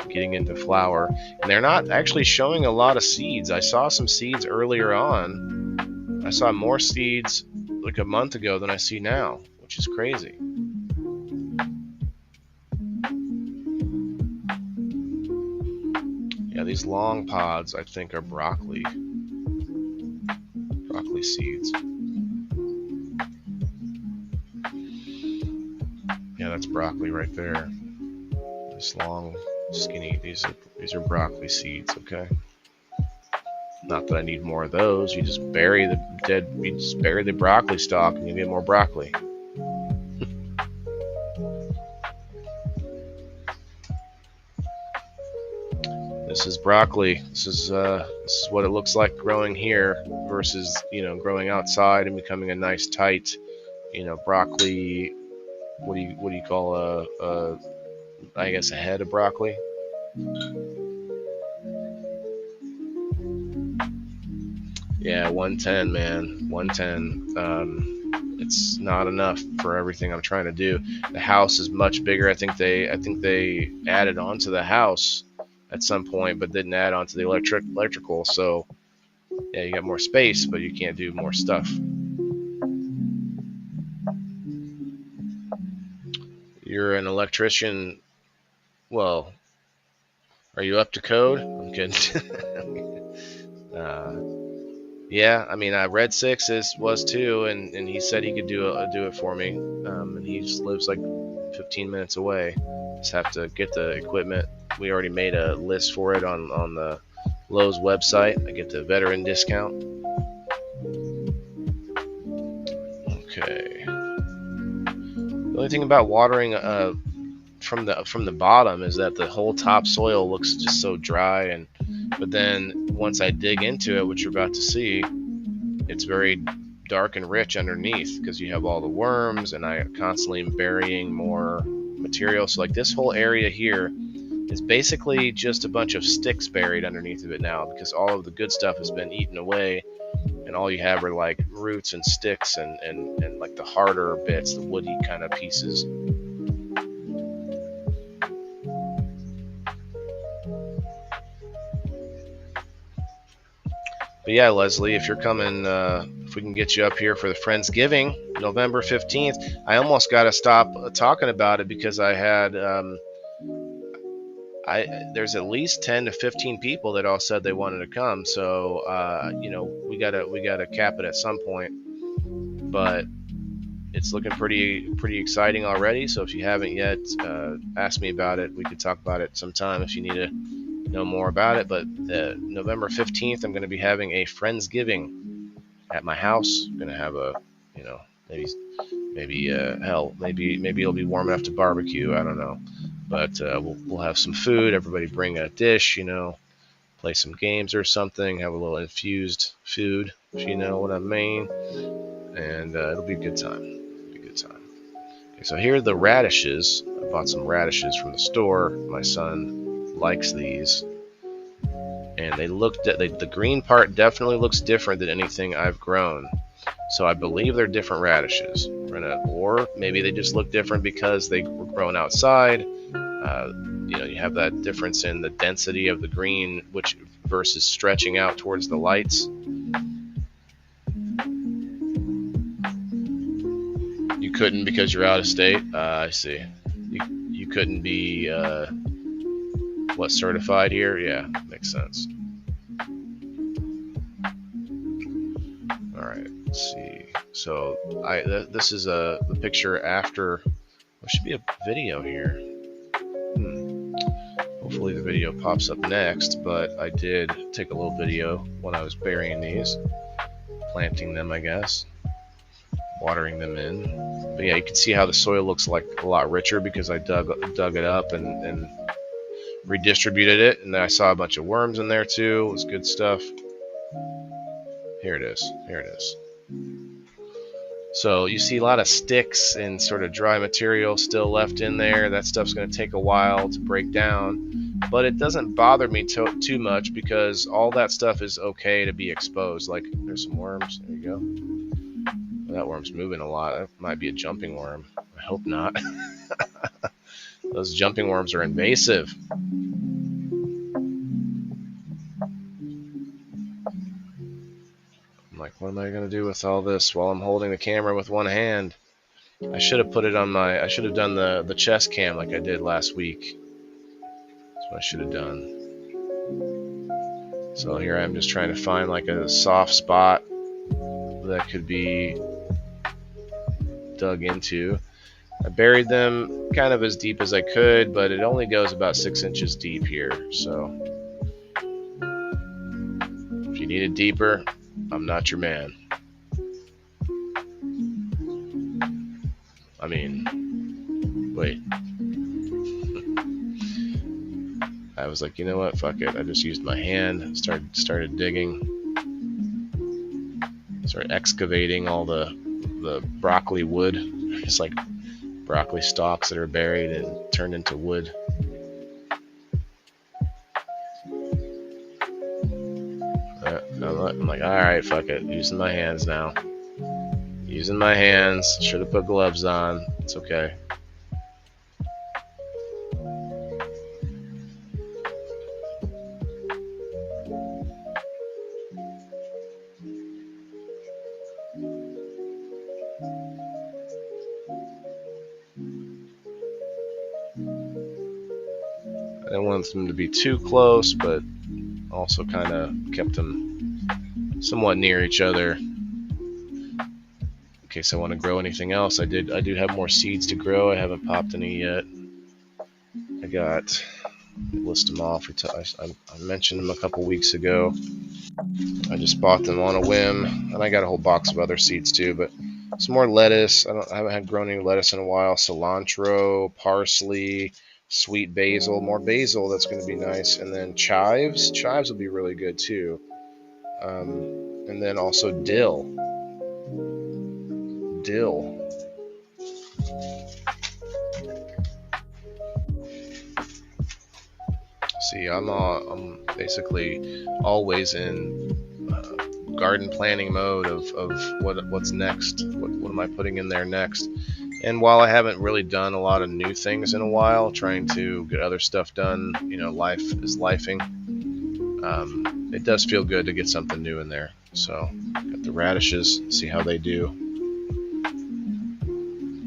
getting into flower, and they're not actually showing a lot of seeds. I saw some seeds earlier on. I saw more seeds like a month ago than I see now, which is crazy. Yeah, these long pods I think are broccoli seeds. Yeah, that's broccoli right there. This long, skinny, these are broccoli seeds, okay? Not that I need more of those. You just bury the broccoli stalk and you get more broccoli. This is broccoli. This is what it looks like growing here versus, growing outside and becoming a nice tight, broccoli. What do you call I guess a head of broccoli? Yeah, 110, man. 110. It's not enough for everything I'm trying to do. The house is much bigger. I think they added onto the house at some point, but didn't add onto the electrical. So Yeah, you got more space, but you can't do more stuff. You're an electrician. Well, are you up to code? I'm kidding. Yeah, I mean, Red Six was too, and he said he could do it for me. And he just lives like 15 minutes away. Just have to get the equipment. We already made a list for it on the Lowe's website. I get the veteran discount. Okay. The only thing about watering from the bottom is that the whole topsoil looks just so dry, but then once I dig into it, which you're about to see, it's very dark and rich underneath because you have all the worms, and I constantly am burying more material. So like this whole area here is basically just a bunch of sticks buried underneath of it now, because all of the good stuff has been eaten away, and all you have are like roots and sticks and like the harder bits, the woody kind of pieces. But yeah, Leslie, if you're coming, if we can get you up here for the Friendsgiving, November 15th, I almost got to stop talking about it because I had, there's at least 10 to 15 people that all said they wanted to come. So, we gotta cap it at some point. But it's looking pretty exciting already. So if you haven't yet, ask me about it. We could talk about it sometime if you need to know more about it. But November 15th, I'm going to be having a Friendsgiving at my house. I'm going to have a, maybe it'll be warm enough to barbecue. I don't know, but we'll have some food. Everybody bring a dish, play some games or something. Have a little infused food, if you know what I mean. And it'll be a good time. Okay, so here are the radishes. I bought some radishes from the store. My son likes these, and the green part definitely looks different than anything I've grown. So I believe they're different radishes. Or maybe they just look different because they were grown outside. You have that difference in the density of the green, which versus stretching out towards the lights. You couldn't because you're out of state. I see. You couldn't be certified here? Yeah, makes sense. All right, let's see. So this is the picture after. There should be a video here. Hopefully the video pops up next, but I did take a little video when I was burying these, planting them, I guess, watering them in. But yeah, you can see how the soil looks like a lot richer because I dug it up and redistributed it, and then I saw a bunch of worms in there too. It was good stuff. Here it is. So you see a lot of sticks and sort of dry material still left in there. That stuff's going to take a while to break down, but it doesn't bother me too much because all that stuff is okay to be exposed. Like, there's some worms. There you go. That worm's moving a lot. That might be a jumping worm. I hope not. Those jumping worms are invasive. I'm like, what am I going to do with all this while I'm holding the camera with one hand? I should have put it on I should have done the chest cam like I did last week. That's what I should have done. So here I'm just trying to find like a soft spot that could be dug into. I buried them kind of as deep as I could, but it only goes about 6 inches deep here. So if you need it deeper, I'm not your man. I mean, wait. I was like, you know what? Fuck it. I just used my hand, started digging, started excavating all the broccoli wood. It's like broccoli stalks that are buried and turned into wood. I'm like, all right, fuck it. Using my hands now. Using my hands. Should have put gloves on. It's okay. want them to be too close, but also kind of kept them somewhat near each other in case I want to grow anything else. I do have more seeds to grow. I haven't popped any yet. I got, list them off. I mentioned them a couple weeks ago. I just bought them on a whim, and I got a whole box of other seeds too, but some more lettuce. I haven't had grown any lettuce in a while. Cilantro, parsley, sweet basil, more basil. That's going to be nice. And then chives. Chives will be really good too. And then also dill. See, I'm basically always in garden planning mode of what's next. What am I putting in there next? And while I haven't really done a lot of new things in a while, trying to get other stuff done, life is lifing. It does feel good to get something new in there. So, got the radishes. See how they do.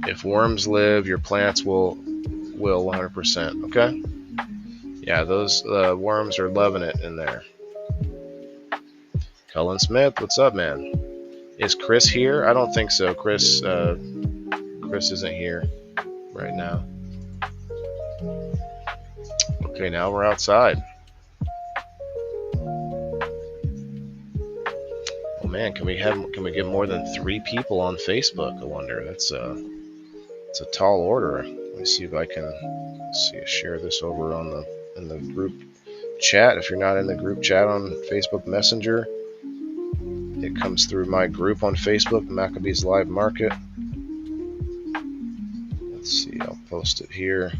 If worms live, your plants will 100%. Okay. Yeah, those worms are loving it in there. Cullen Smith, what's up, man? Is Chris here? I don't think so. Chris isn't here right now. Okay, now we're outside. Oh man, can we get more than 3 people on Facebook? I wonder. It's a tall order. Let me see if I can share this over in the group chat. If you're not in the group chat on Facebook Messenger, it comes through my group on Facebook, Maccabees Live Market. Let's see, I'll post it here.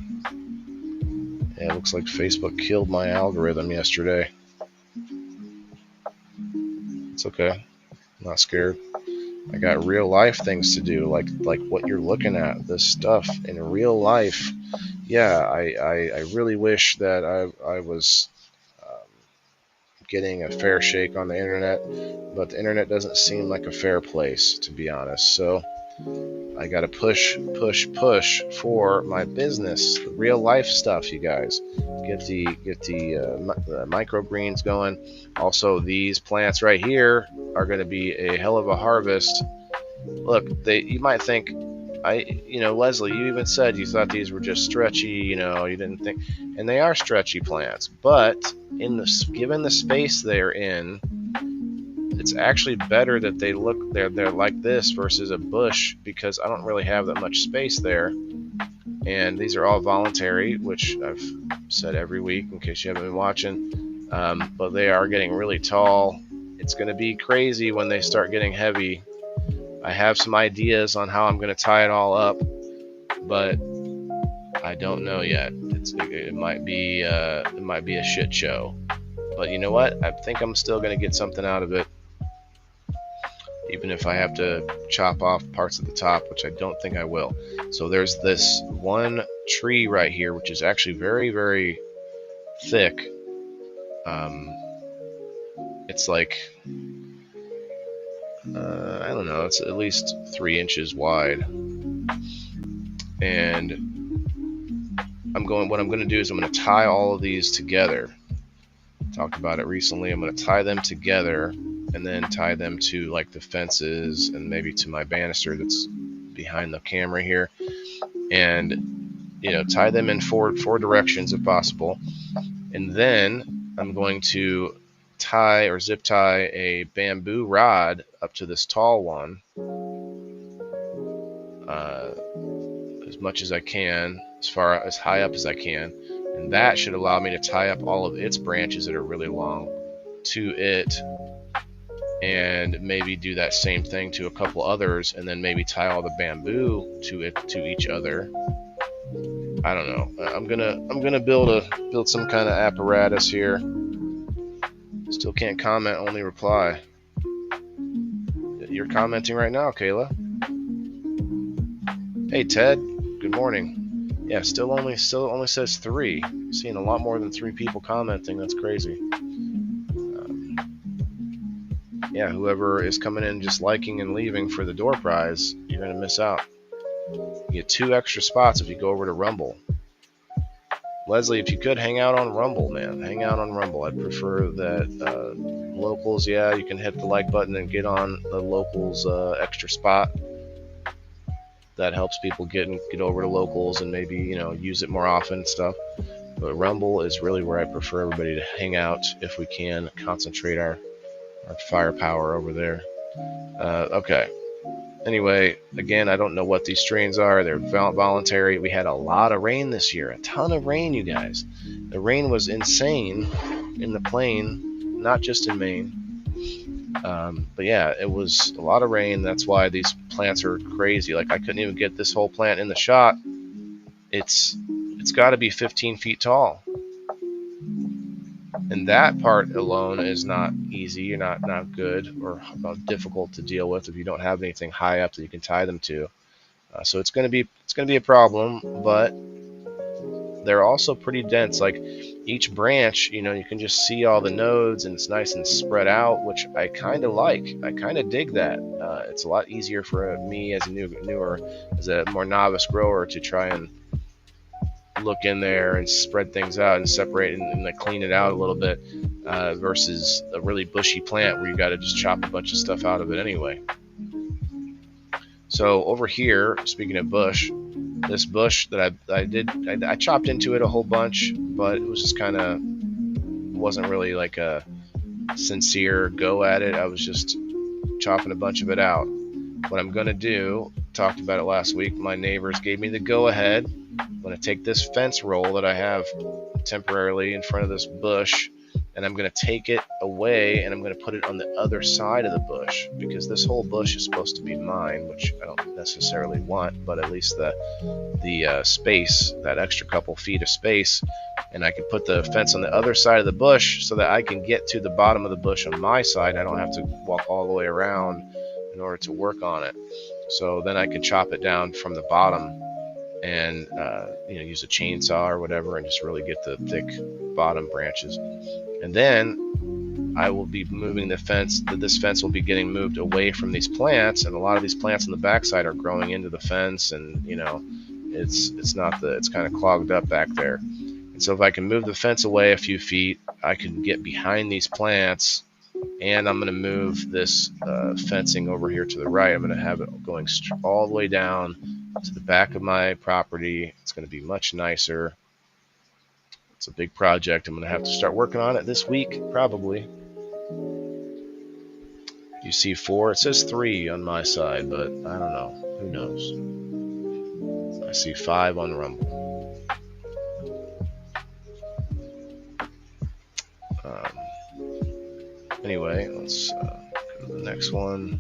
Yeah, it looks like Facebook killed my algorithm yesterday. It's okay. I'm not scared. I got real life things to do, like what you're looking at, this stuff in real life. Yeah, I really wish that I was getting a fair shake on the internet, but the internet doesn't seem like a fair place, to be honest. So I got to push for my business, the real life stuff, you guys. Get the microgreens going. Also, these plants right here are going to be a hell of a harvest. Look, you might think, Leslie, you even said you thought these were just stretchy, you didn't think, and they are stretchy plants, but given the space they're in, it's actually better that they're like this versus a bush, because I don't really have that much space there. And these are all voluntary, which I've said every week in case you haven't been watching, but they are getting really tall. It's going to be crazy when they start getting heavy. I have some ideas on how I'm going to tie it all up, but I don't know yet. It might be a shit show, but you know what? I think I'm still going to get something out of it, even if I have to chop off parts of the top, which I don't think I will. So there's this one tree right here, which is actually very, very thick. It's like, I don't know, it's at least 3 inches wide. And what I'm going to do is I'm going to tie all of these together. Talked about it recently. I'm going to tie them together and then tie them to like the fences and maybe to my banister that's behind the camera here. And, tie them in four directions if possible. And then I'm going to tie or zip tie a bamboo rod up to this tall one, as much as I can, as high up as I can, and that should allow me to tie up all of its branches that are really long to it, and maybe do that same thing to a couple others, and then maybe tie all the bamboo to each other. I don't know. I'm gonna build some kind of apparatus here. Still can't comment, only reply. You're commenting right now, Kayla. Hey Ted, good morning. Yeah, still only says 3. I'm seeing a lot more than 3 people commenting. That's crazy. Yeah, whoever is coming in just liking and leaving for the door prize, you're gonna miss out. You get 2 extra spots if you go over to Rumble. Leslie, if you could hang out on Rumble, man, hang out on Rumble. I'd prefer that. Locals, yeah, you can hit the like button and get on the locals extra spot. That helps people get over to locals and maybe use it more often and stuff. But Rumble is really where I prefer everybody to hang out if we can concentrate our firepower over there. Okay. Anyway, again, I don't know what these strains are. They're voluntary. We had a lot of rain this year, a ton of rain, you guys. The rain was insane in the plain, not just in Maine. But yeah, it was a lot of rain. That's why these plants are crazy. Like, I couldn't even get this whole plant in the shot. It's got to be 15 feet tall. And that part alone is not easy, not good, or difficult to deal with if you don't have anything high up that you can tie them to. So it's going to be a problem, but they're also pretty dense. Like, each branch, you can just see all the nodes, and it's nice and spread out, which I kind of like. I kind of dig that. It's a lot easier for me as a more novice grower to try and look in there and spread things out and separate and clean it out a little bit versus a really bushy plant where you got to just chop a bunch of stuff out of it anyway. So over here, speaking of bush, this bush that I chopped into it a whole bunch, but it was just wasn't really like a sincere go at it. I was just chopping a bunch of it out. What I'm gonna do, talked about it last week, my neighbors gave me the go ahead. I'm going to take this fence roll that I have temporarily in front of this bush, and I'm going to take it away, and I'm going to put it on the other side of the bush, because this whole bush is supposed to be mine, which I don't necessarily want, but at least the space, that extra couple feet of space, and I can put the fence on the other side of the bush so that I can get to the bottom of the bush on my side. I don't have to walk all the way around in order to work on it. So then I can chop it down from the bottom and use a chainsaw or whatever and just really get the thick bottom branches. And then I will be moving the fence. This fence will be getting moved away from these plants, and a lot of these plants on the backside are growing into the fence, and it's kind of clogged up back there. And so if I can move the fence away a few feet, I can get behind these plants, and I'm going to move this fencing over here to the right. I'm going to have it going all the way down to the back of my property. It's going to be much nicer. It's a big project. I'm going to have to start working on it this week, probably. You see 4. It says 3 on my side, but I don't know. Who knows? I see 5 on Rumble. Anyway, let's go to the next one.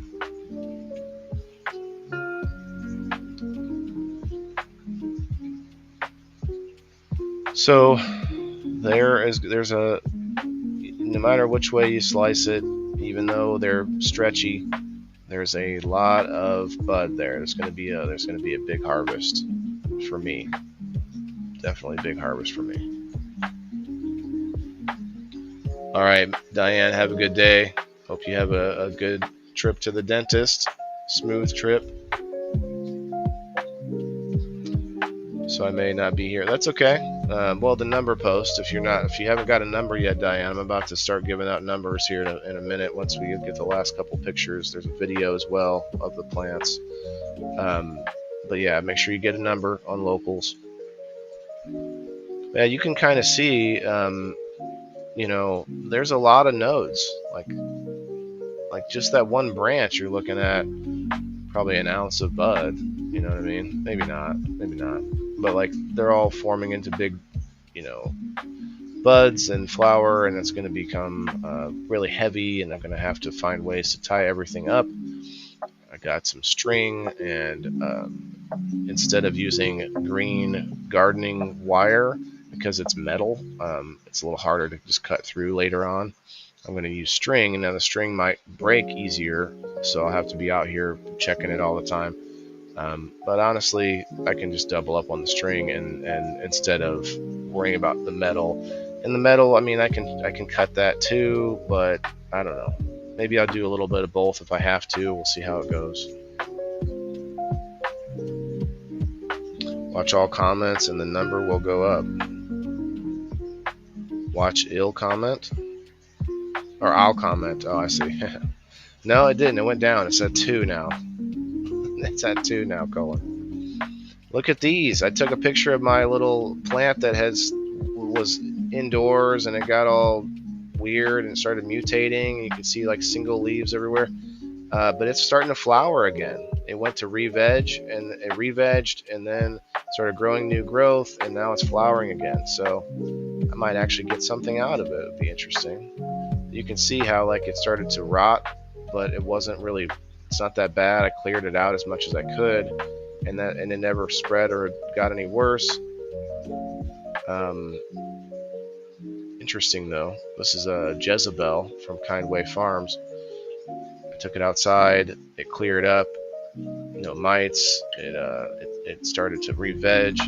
So there's a, no matter which way you slice it, even though they're stretchy, there's a lot of bud there. There's going to be a big harvest for me. Definitely a big harvest for me. All right, Diane, have a good day. Hope you have a good trip to the dentist. Smooth trip. So I may not be here. That's okay. Well, the number post, if you haven't got a number yet, Diane, I'm about to start giving out numbers here in a minute. Once we get the last couple pictures, there's a video as well of the plants. But yeah, make sure you get a number on locals. Yeah, you can kind of see, there's a lot of nodes. Like just that one branch, you're looking at probably an ounce of bud. You know what I mean? Maybe not. But like they're all forming into big, buds and flower, and it's going to become really heavy, and I'm going to have to find ways to tie everything up. I got some string, and instead of using green gardening wire, because it's metal, it's a little harder to just cut through later on. I'm going to use string, and now the string might break easier, so I'll have to be out here checking it all the time. But honestly, I can just double up on the string, and instead of worrying about the metal. And the metal, I mean, I can cut that too, but I don't know. Maybe I'll do a little bit of both if I have to. We'll see how it goes. Watch all comments, and the number will go up. Watch ill comment. Or I'll comment. Oh, I see. No, it didn't. It went down. It's at 2 now. It's at 2 now, Colin. Look at these. I took a picture of my little plant that was indoors, and it got all weird and started mutating. You can see like single leaves everywhere. But it's starting to flower again. It went to re-veg, and it re-vegged, and then started growing new growth, and now it's flowering again. So I might actually get something out of it. It would be interesting. You can see how like it started to rot, but it wasn't really. It's not that bad. I cleared it out as much as I could, and it never spread or got any worse. Interesting though. This is a Jezebel from Kindway Farms. I took it outside. It cleared up. No mites. It started to re-veg.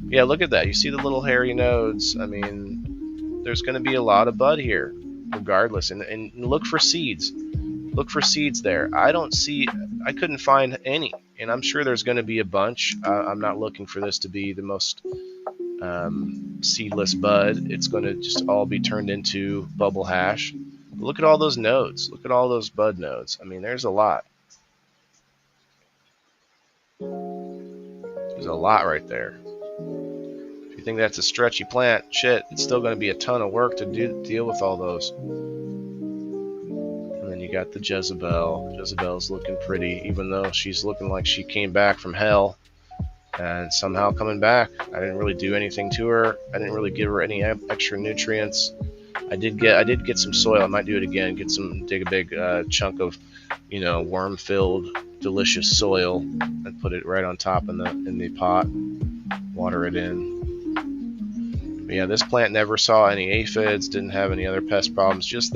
Yeah, look at that. You see the little hairy nodes. I mean, there's going to be a lot of bud here, regardless. And look for seeds. Look for seeds there. I couldn't find any, and I'm sure there's going to be a bunch. I'm not looking for this to be the most seedless bud. It's going to just all be turned into bubble hash. But look at all those nodes. Look at all those bud nodes. I mean, there's a lot. There's a lot right there. If you think that's a stretchy plant, shit, it's still going to be a ton of work to deal with all those. You got the Jezebel. Jezebel's looking pretty, even though she's looking like she came back from hell and somehow coming back. I didn't really do anything to her. I didn't really give her any extra nutrients. I did get some soil. I might do it again. Dig a big chunk of, worm-filled, delicious soil and put it right on top in the pot. Water it in. But yeah, this plant never saw any aphids. Didn't have any other pest problems. Just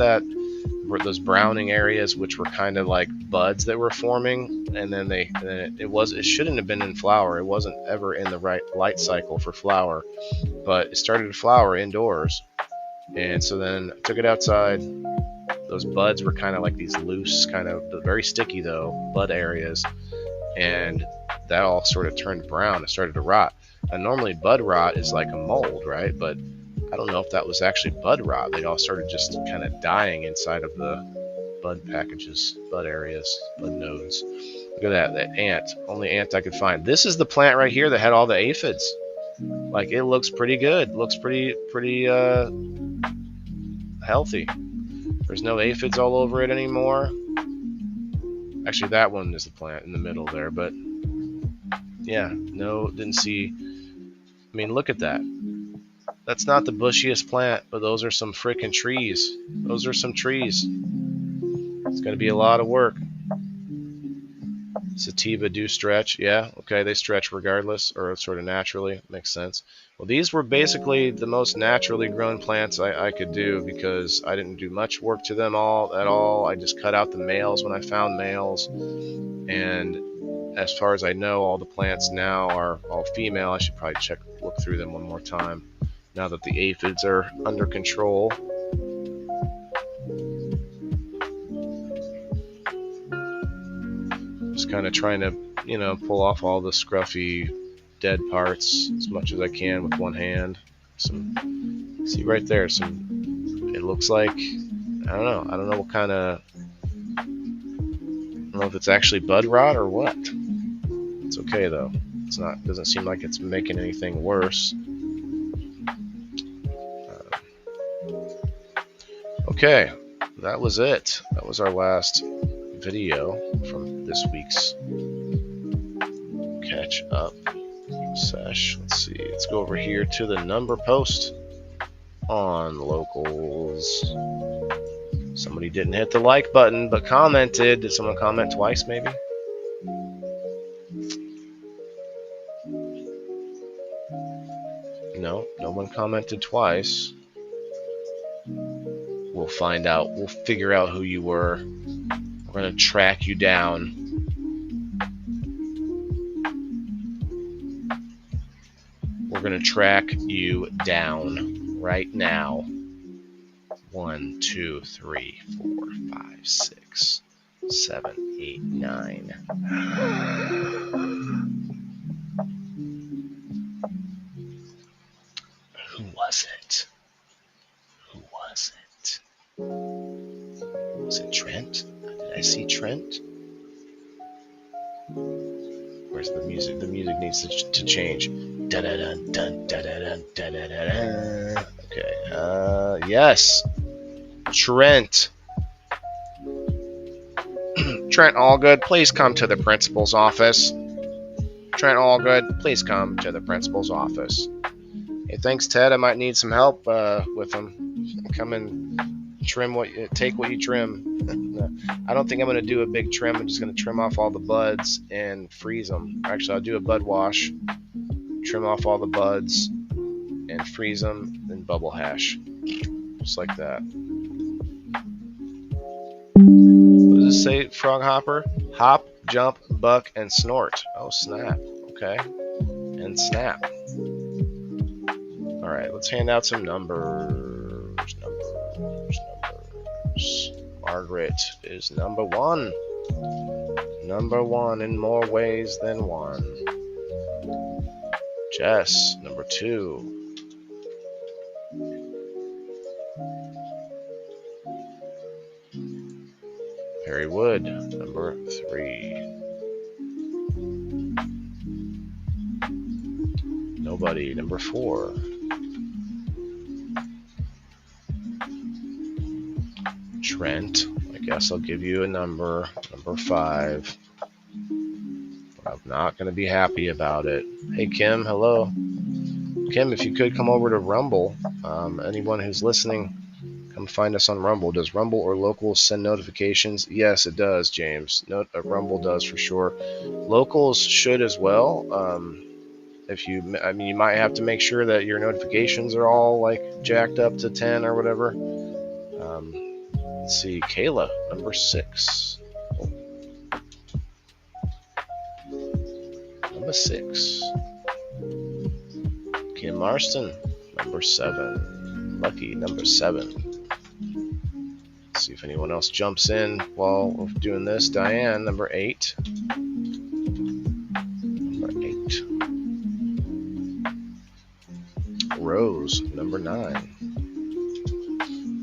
those browning areas, which were kind of like buds that were forming, and then it shouldn't have been in flower. It wasn't ever in the right light cycle for flower, but it started to flower indoors, and so then I took it outside. Those buds were kind of like these loose, kind of very sticky though, bud areas, and that all sort of turned brown. It started to rot. And normally bud rot is like a mold, right? But I don't know if that was actually bud rot. They all started just kind of dying inside of the bud packages, bud areas, bud nodes. Look at that ant. Only ant I could find. This is the plant right here that had all the aphids. Like, it looks pretty good. Looks pretty healthy. There's no aphids all over it anymore. Actually, that one is the plant in the middle there, but yeah, no, didn't see. I mean, look at that. That's not the bushiest plant, but those are some freaking trees. Those are some trees. It's going to be a lot of work. Sativa do stretch. Yeah, okay, they stretch regardless, or sort of naturally. Makes sense. Well, these were basically the most naturally grown plants I could do, because I didn't do much work to them at all. I just cut out the males when I found males. And as far as I know, all the plants now are all female. I should probably look through them one more time now that the aphids are under control. Just kind of trying to, pull off all the scruffy dead parts as much as I can with one hand. See right there, it looks like, I don't know what kind of, I don't know if it's actually bud rot or what. It's okay though. Doesn't seem like it's making anything worse. Okay, that was it. That was our last video from this week's catch up sesh. Let's see. Let's go over here to the number post on locals. Somebody didn't hit the like button but commented. Did someone comment twice maybe? No one commented twice. We'll find out. We'll figure out who you were. We're going to track you down. We're going to track you down right now. 1, 2, 3, 4, 5, 6, 7, 8, 9. Who was it? Was it Trent? Did I see Trent? Where's the music? The music needs to change. Da da da da da da da da da. Okay. Yes. Trent. Trent Allgood, please come to the principal's office. Trent Allgood, please come to the principal's office. Hey, thanks, Ted. I might need some help with them. Come and take what you trim. I don't think I'm going to do a big trim. I'm just going to trim off all the buds and freeze them. Actually, I'll do a bud wash, trim off all the buds, and freeze them, then bubble hash. Just like that. What does it say, Frog Hopper? Hop, jump, buck, and snort. Oh, snap. Okay. And snap. All right, let's hand out some numbers. Margaret is number one. Number one in more ways than one. Jess, number two. Perry Wood, number three. Nobody, number four. Trent, I guess I'll give you a number 5. But I'm not going to be happy about it. Hey, Kim, hello. Kim, if you could come over to Rumble. Anyone who's listening, come find us on Rumble. Does Rumble or Locals send notifications? Yes, it does, James. Rumble does for sure. Locals should as well. You might have to make sure that your notifications are all like jacked up to 10 or whatever. Let's see, Kayla, number 6. Number 6. Kim Marston, number 7. Lucky, number 7. Let's see if anyone else jumps in while we're doing this. Diane, number 8. Number 8. Rose, number 9.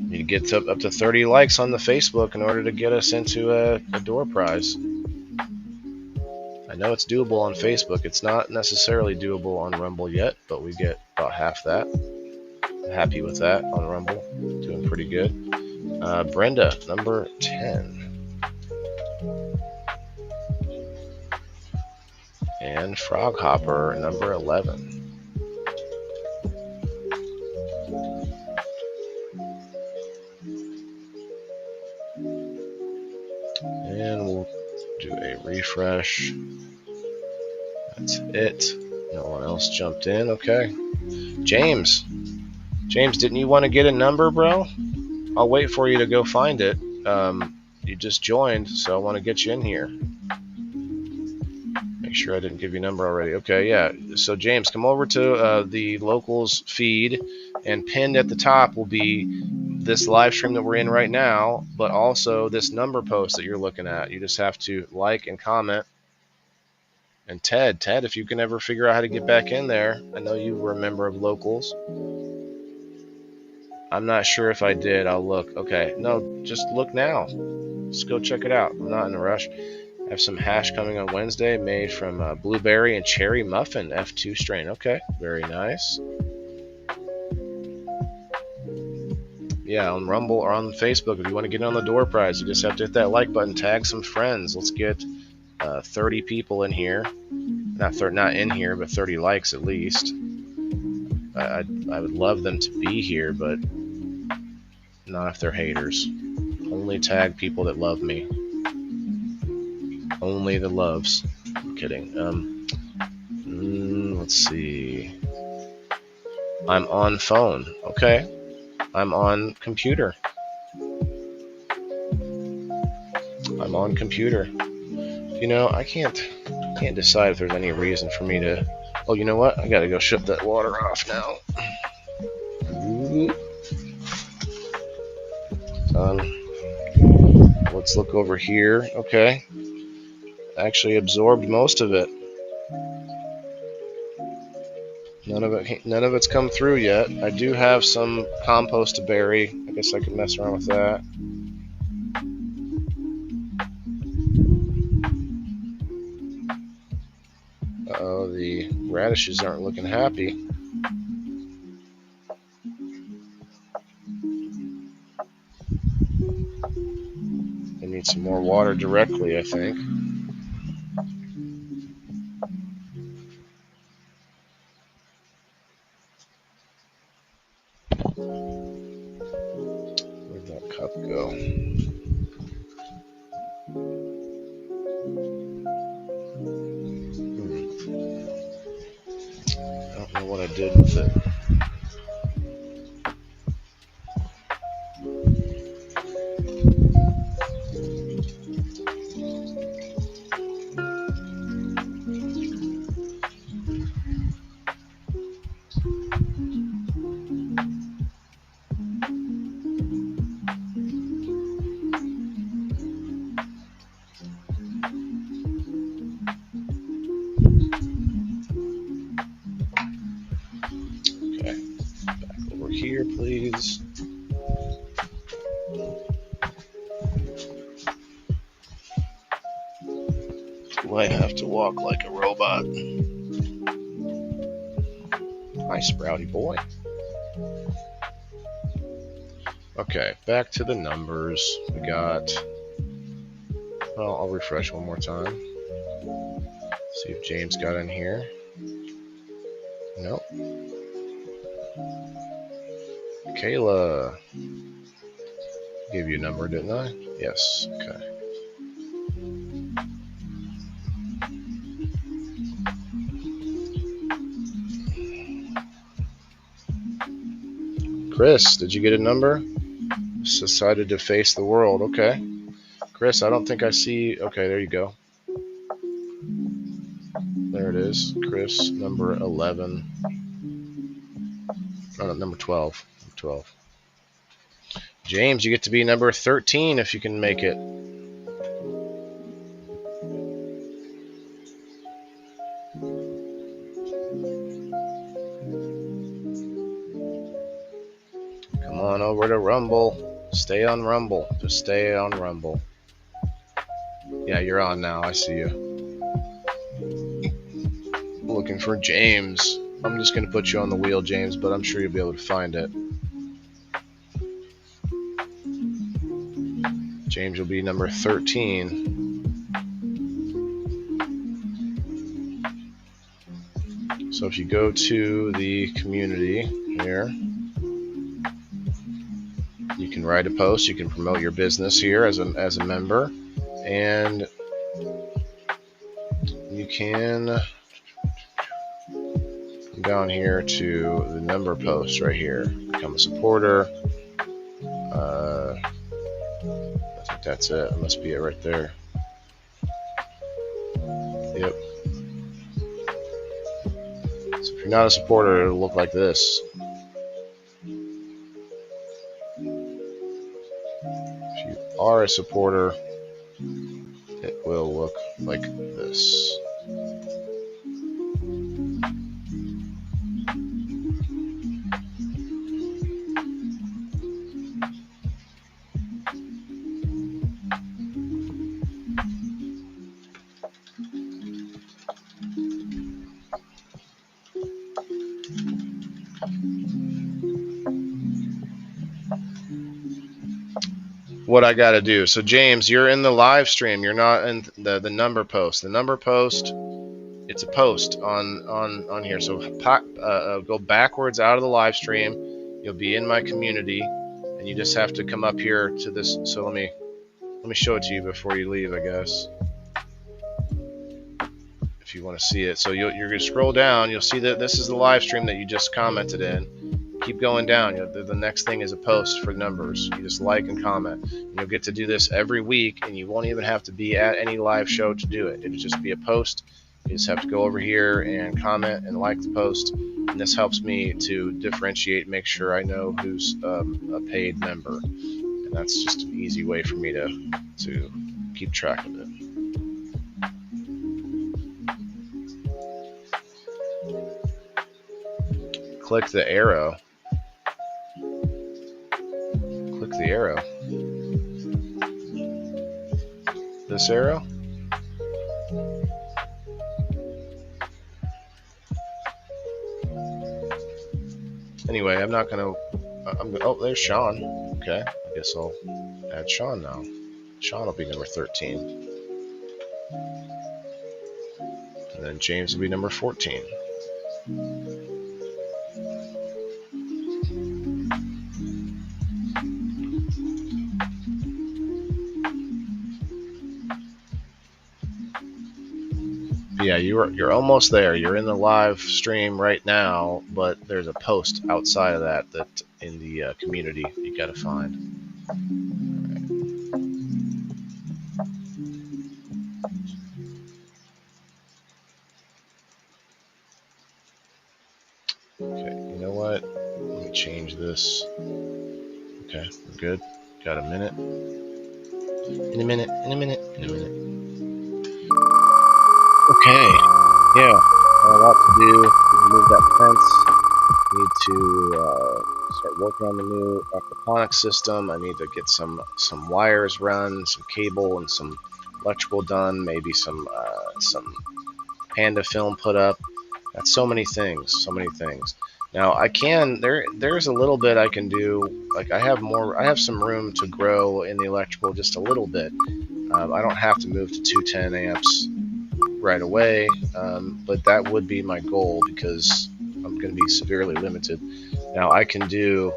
Need to get up to 30 likes on the Facebook in order to get us into a door prize. I know it's doable on Facebook. It's not necessarily doable on Rumble yet, but we get about half that. I'm happy with that on Rumble. Doing pretty good. Brenda, number 10. And Frog Hopper, number 11. And we'll do a refresh. That's it. No one else jumped in. Okay. James, didn't you want to get a number, bro? I'll wait for you to go find it. You just joined, so I want to get you in here. Make sure I didn't give you a number already. Okay, yeah. So James, come over to the Locals feed, and pinned at the top will be this live stream that we're in right now, but also this number post that you're looking at. You just have to like and comment. And Ted, if you can ever figure out how to get back in there, I know you were a member of Locals. I'm not sure if I did. I'll look. Okay, no, just look now. Just go check it out. I'm not in a rush. I have some hash coming on Wednesday made from blueberry and cherry muffin F2 strain. Okay, very nice. Yeah, on Rumble or on Facebook, if you want to get on the door prize, you just have to hit that like button, tag some friends. Let's get 30 people in here. Not in here, but 30 likes at least. I would love them to be here, but not if they're haters. Only tag people that love me. Only the loves. I'm kidding. Let's see. I'm on phone. Okay. I'm on computer. I'm on computer. You know, I can't decide if there's any reason for me to. Oh, you know what? I gotta go shut that water off now. Let's look over here. Okay. Actually absorbed most of it. None of it's come through yet. I do have some compost to bury. I guess I could mess around with that. radishes aren't looking happy. They need some more water directly, I think. Where'd that cup go? I don't know what I did with it. Okay, back over here, please. Do I have to walk like a robot? Hi, Sprouty boy. Okay, back to the numbers. We got... Well, I'll refresh one more time. See if James got in here. Nope. Kayla. Gave you a number, didn't I? Yes. Okay. Chris, did you get a number? Just decided to face the world. Okay. Chris, I don't think I see... Okay, there you go. There it is. Chris, number 11. Oh, no, number 12. Number 12. James, you get to be number 13 if you can make it. Come on over to Rumble. Stay on Rumble. Just stay on Rumble. Yeah, you're on now. I see you. Looking for James. I'm just going to put you on the wheel, James, but I'm sure you'll be able to find it. James will be number 13. So if you go to the community here, you can write a post, you can promote your business here as a member, and you can come down here to the number post right here, become a supporter. I think that's it. That must be it right there. Yep. So if you're not a supporter, it'll look like this. If you are a supporter, it will look like this. What I got to do. So James, you're in the live stream. You're not in the number post. The number post, it's a post on here. So go backwards out of the live stream. You'll be in my community, and you just have to come up here to this. So let me show it to you before you leave, I guess, if you want to see it. So you're going to scroll down. You'll see that this is the live stream that you just commented in. Keep going down. The next thing is a post for numbers. You just like and comment. And you'll get to do this every week, and you won't even have to be at any live show to do it. It'll just be a post. You just have to go over here and comment and like the post. And this helps me to differentiate, make sure I know who's a paid member. And that's just an easy way for me to keep track of it. Click the arrow. Click the arrow. This arrow? Anyway, I'm not gonna. Oh, there's Sean. Okay, I guess I'll add Sean now. Sean will be number 13, and then James will be number 14. Yeah, you're almost there. You're in the live stream right now, but there's a post outside of that in the community you got to find. Okay, you know what? Let me change this. Okay, we're good. Got a minute. In a minute. Okay, yeah, got a lot to do. Need to move that fence. Need to start working on the new aquaponics system. I need to get some wires run, some cable, and some electrical done. Maybe some Panda film put up. Got so many things. Now I can there's a little bit I can do. Like I have some room to grow in the electrical just a little bit. I don't have to move to 210 amps right away, but that would be my goal because I'm going to be severely limited. Now I can do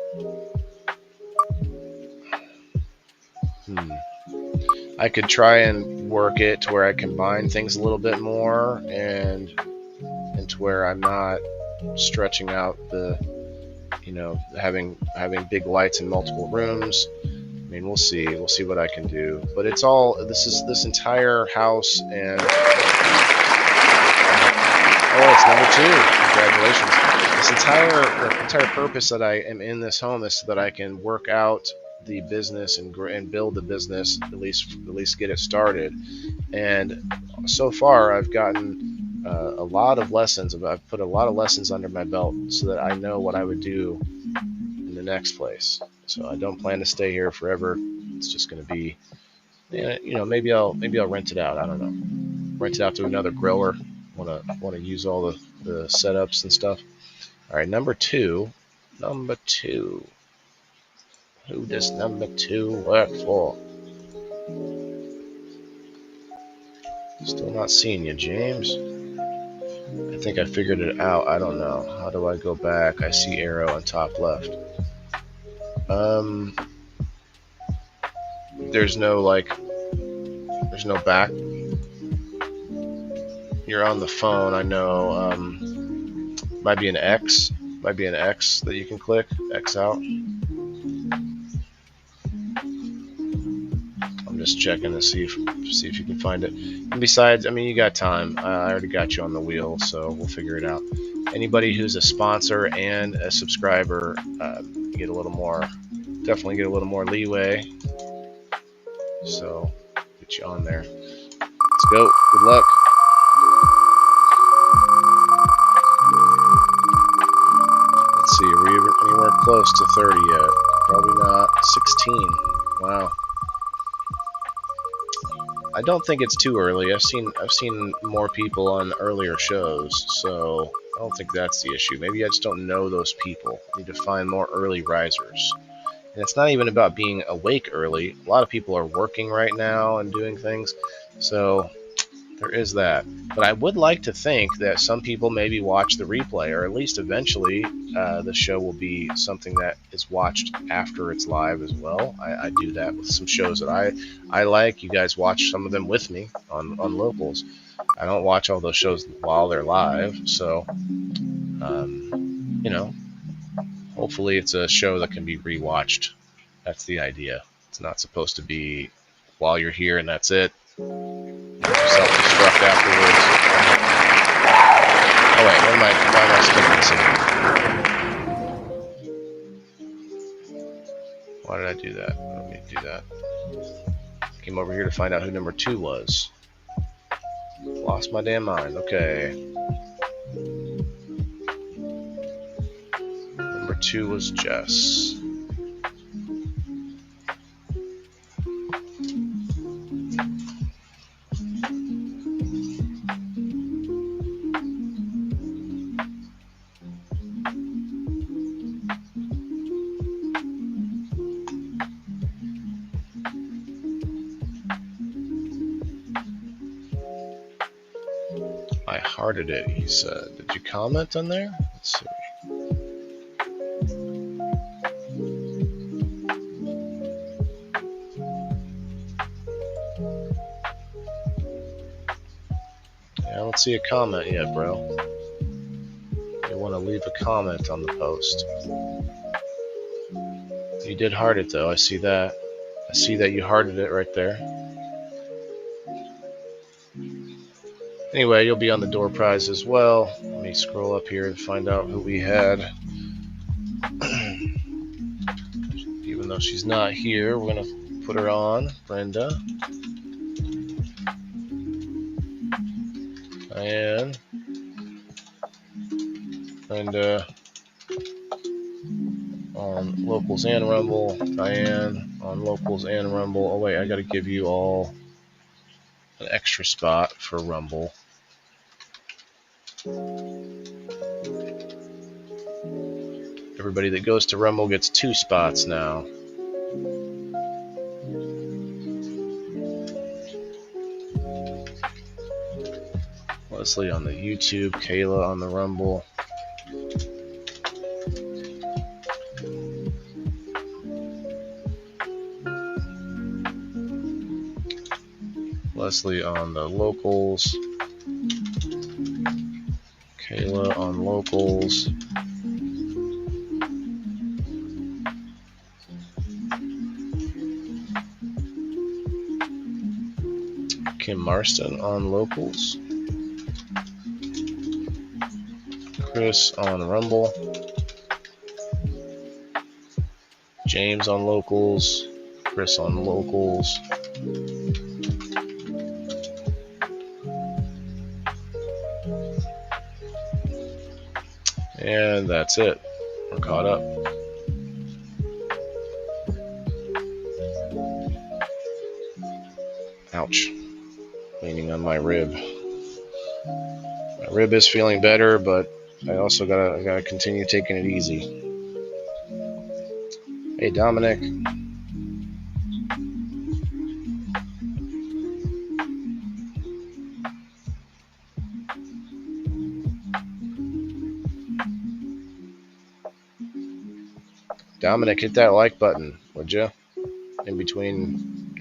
I could try and work it to where I combine things a little bit more and to where I'm not stretching out the, having big lights in multiple rooms. I mean, we'll see what I can do, but it's all this entire house, and it's number 2. Congratulations. This entire purpose that I am in this home is so that I can work out the business and build the business, at least get it started. And so far I've gotten a lot of lessons. I've put a lot of lessons under my belt so that I know what I would do in the next place. So I don't plan to stay here forever. It's just going to be, maybe I'll rent it out. I don't know. Rent it out to another grower. Want to use all the setups and stuff. All right, number 2. Who does number 2 work for? Still not seeing you, James. I think I figured it out. I don't know. How do I go back? I see arrow on top left. There's no back. You're on the phone. I know. Might be an X. Might be an X that you can click. X out. I'm just checking to see if you can find it. And besides, I mean, you got time. I already got you on the wheel, so we'll figure it out. Anybody who's a sponsor and a subscriber, definitely get a little more leeway. So get you on there. Let's go. Good luck. Let's see. Are we anywhere close to 30 yet? Probably not. 16. Wow. I don't think it's too early. I've seen more people on earlier shows, so I don't think that's the issue. Maybe I just don't know those people. I need to find more early risers. And it's not even about being awake early. A lot of people are working right now and doing things, so there is that. But I would like to think that some people maybe watch the replay, or at least eventually the show will be something that is watched after it's live as well. I do that with some shows that I like. You guys watch some of them with me on Locals. I don't watch all those shows while they're live, so hopefully it's a show that can be rewatched. That's the idea. It's not supposed to be while you're here and that's it. Self-destruct afterwards. Oh wait, why am I skipping this? Why did I do that? I don't need to do that. Came over here to find out who number 2 was. Lost my damn mind. Okay. Number 2 was Jess. I hearted it, he said. Did you comment on there? Let's see. Yeah, I don't see a comment yet, bro. You want to leave a comment on the post. You did heart it, though. I see that. I see that you hearted it right there. Anyway, you'll be on the door prize as well. Let me scroll up here and find out who we had. Even though she's not here, we're going to put her on. Brenda. Diane. Brenda. On Locals and Rumble. Diane on Locals and Rumble. Oh wait, I got to give you all an extra spot for Rumble. Everybody that goes to Rumble gets 2 spots now. Leslie on the YouTube, Kayla on the Rumble. Leslie on the Locals. Kayla on Locals. Kim Marston on Locals. Chris on Rumble. James on Locals. Chris on Locals. And that's it. We're caught up. Ouch. Leaning on my rib. My rib is feeling better, but I also gotta continue taking it easy. Hey, Dominic. Dominic, hit that like button, would you? In between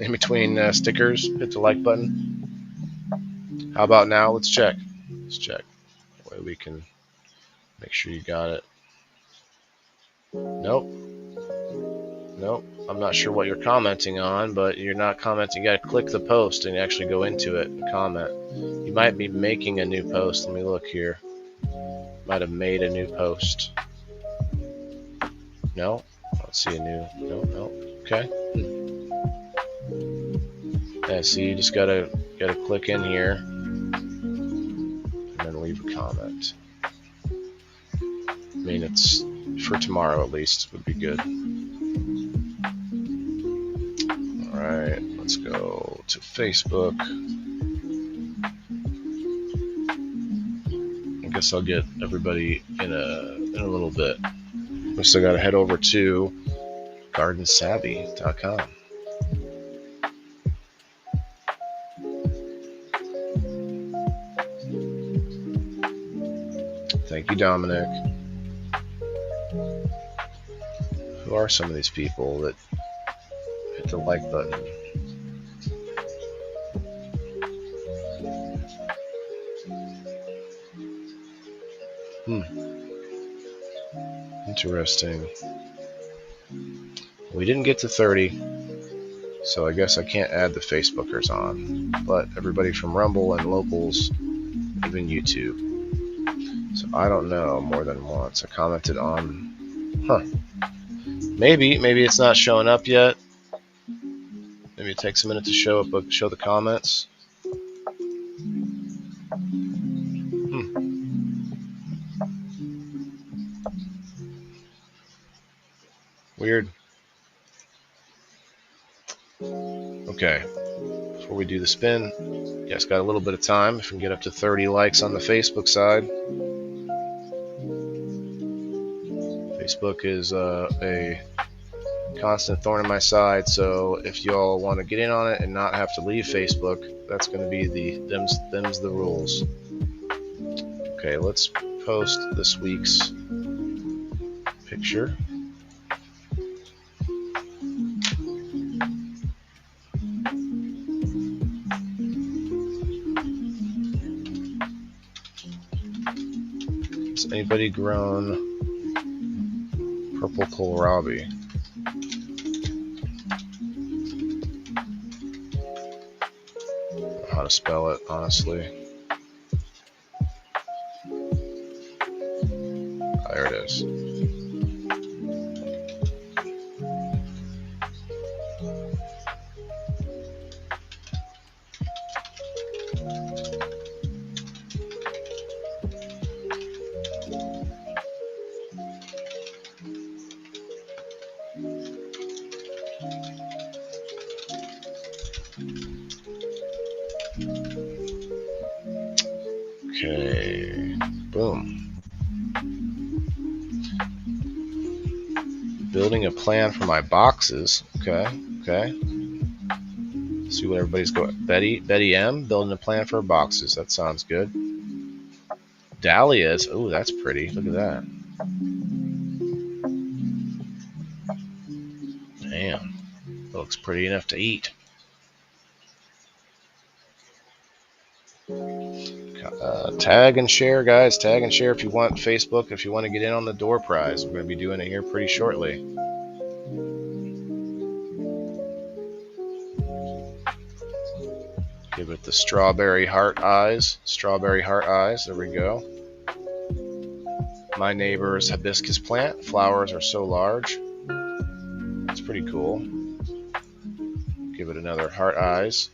stickers, hit the like button. How about now? Let's check. Let's check. That way we can make sure you got it. Nope. Nope. I'm not sure what you're commenting on, but you're not commenting. You gotta click the post and actually go into it and comment. You might be making a new post. Let me look here. Might have made a new post. No? I don't see a new. No. Okay. Yeah, see, you just gotta click in here and then leave a comment. I mean, it's for tomorrow at least would be good. All right, let's go to Facebook. I guess I'll get everybody in a little bit. We still got to head over to gardensavvy.com. Thank you, Dominic. Who are some of these people that hit the like button? Interesting. We didn't get to 30, so I guess I can't add the Facebookers on, but everybody from Rumble and Locals, even YouTube. So I don't know more than once. I commented on, maybe it's not showing up yet. Maybe it takes a minute to show the comments. Weird. Okay, before we do the spin, yes, got a little bit of time. If we can get up to 30 likes on the Facebook side. Facebook is a constant thorn in my side, so if y'all want to get in on it and not have to leave Facebook, that's going to be them's the rules. Okay, let's post this week's picture. Has anybody grown purple kohlrabi? I don't know how to spell it, honestly. There it is. Okay, boom. Building a plan for my boxes. Okay. See what everybody's going. Betty M, building a plan for her boxes. That sounds good. Dahlias. Oh, that's pretty. Look at that. Damn, that looks pretty enough to eat. Tag and share, guys. Tag and share if you want Facebook, if you want to get in on the door prize. We're going to be doing it here pretty shortly. Give it the strawberry heart eyes. Strawberry heart eyes. There we go. My neighbor's hibiscus plant. Flowers are so large. That's pretty cool. Give it another heart eyes.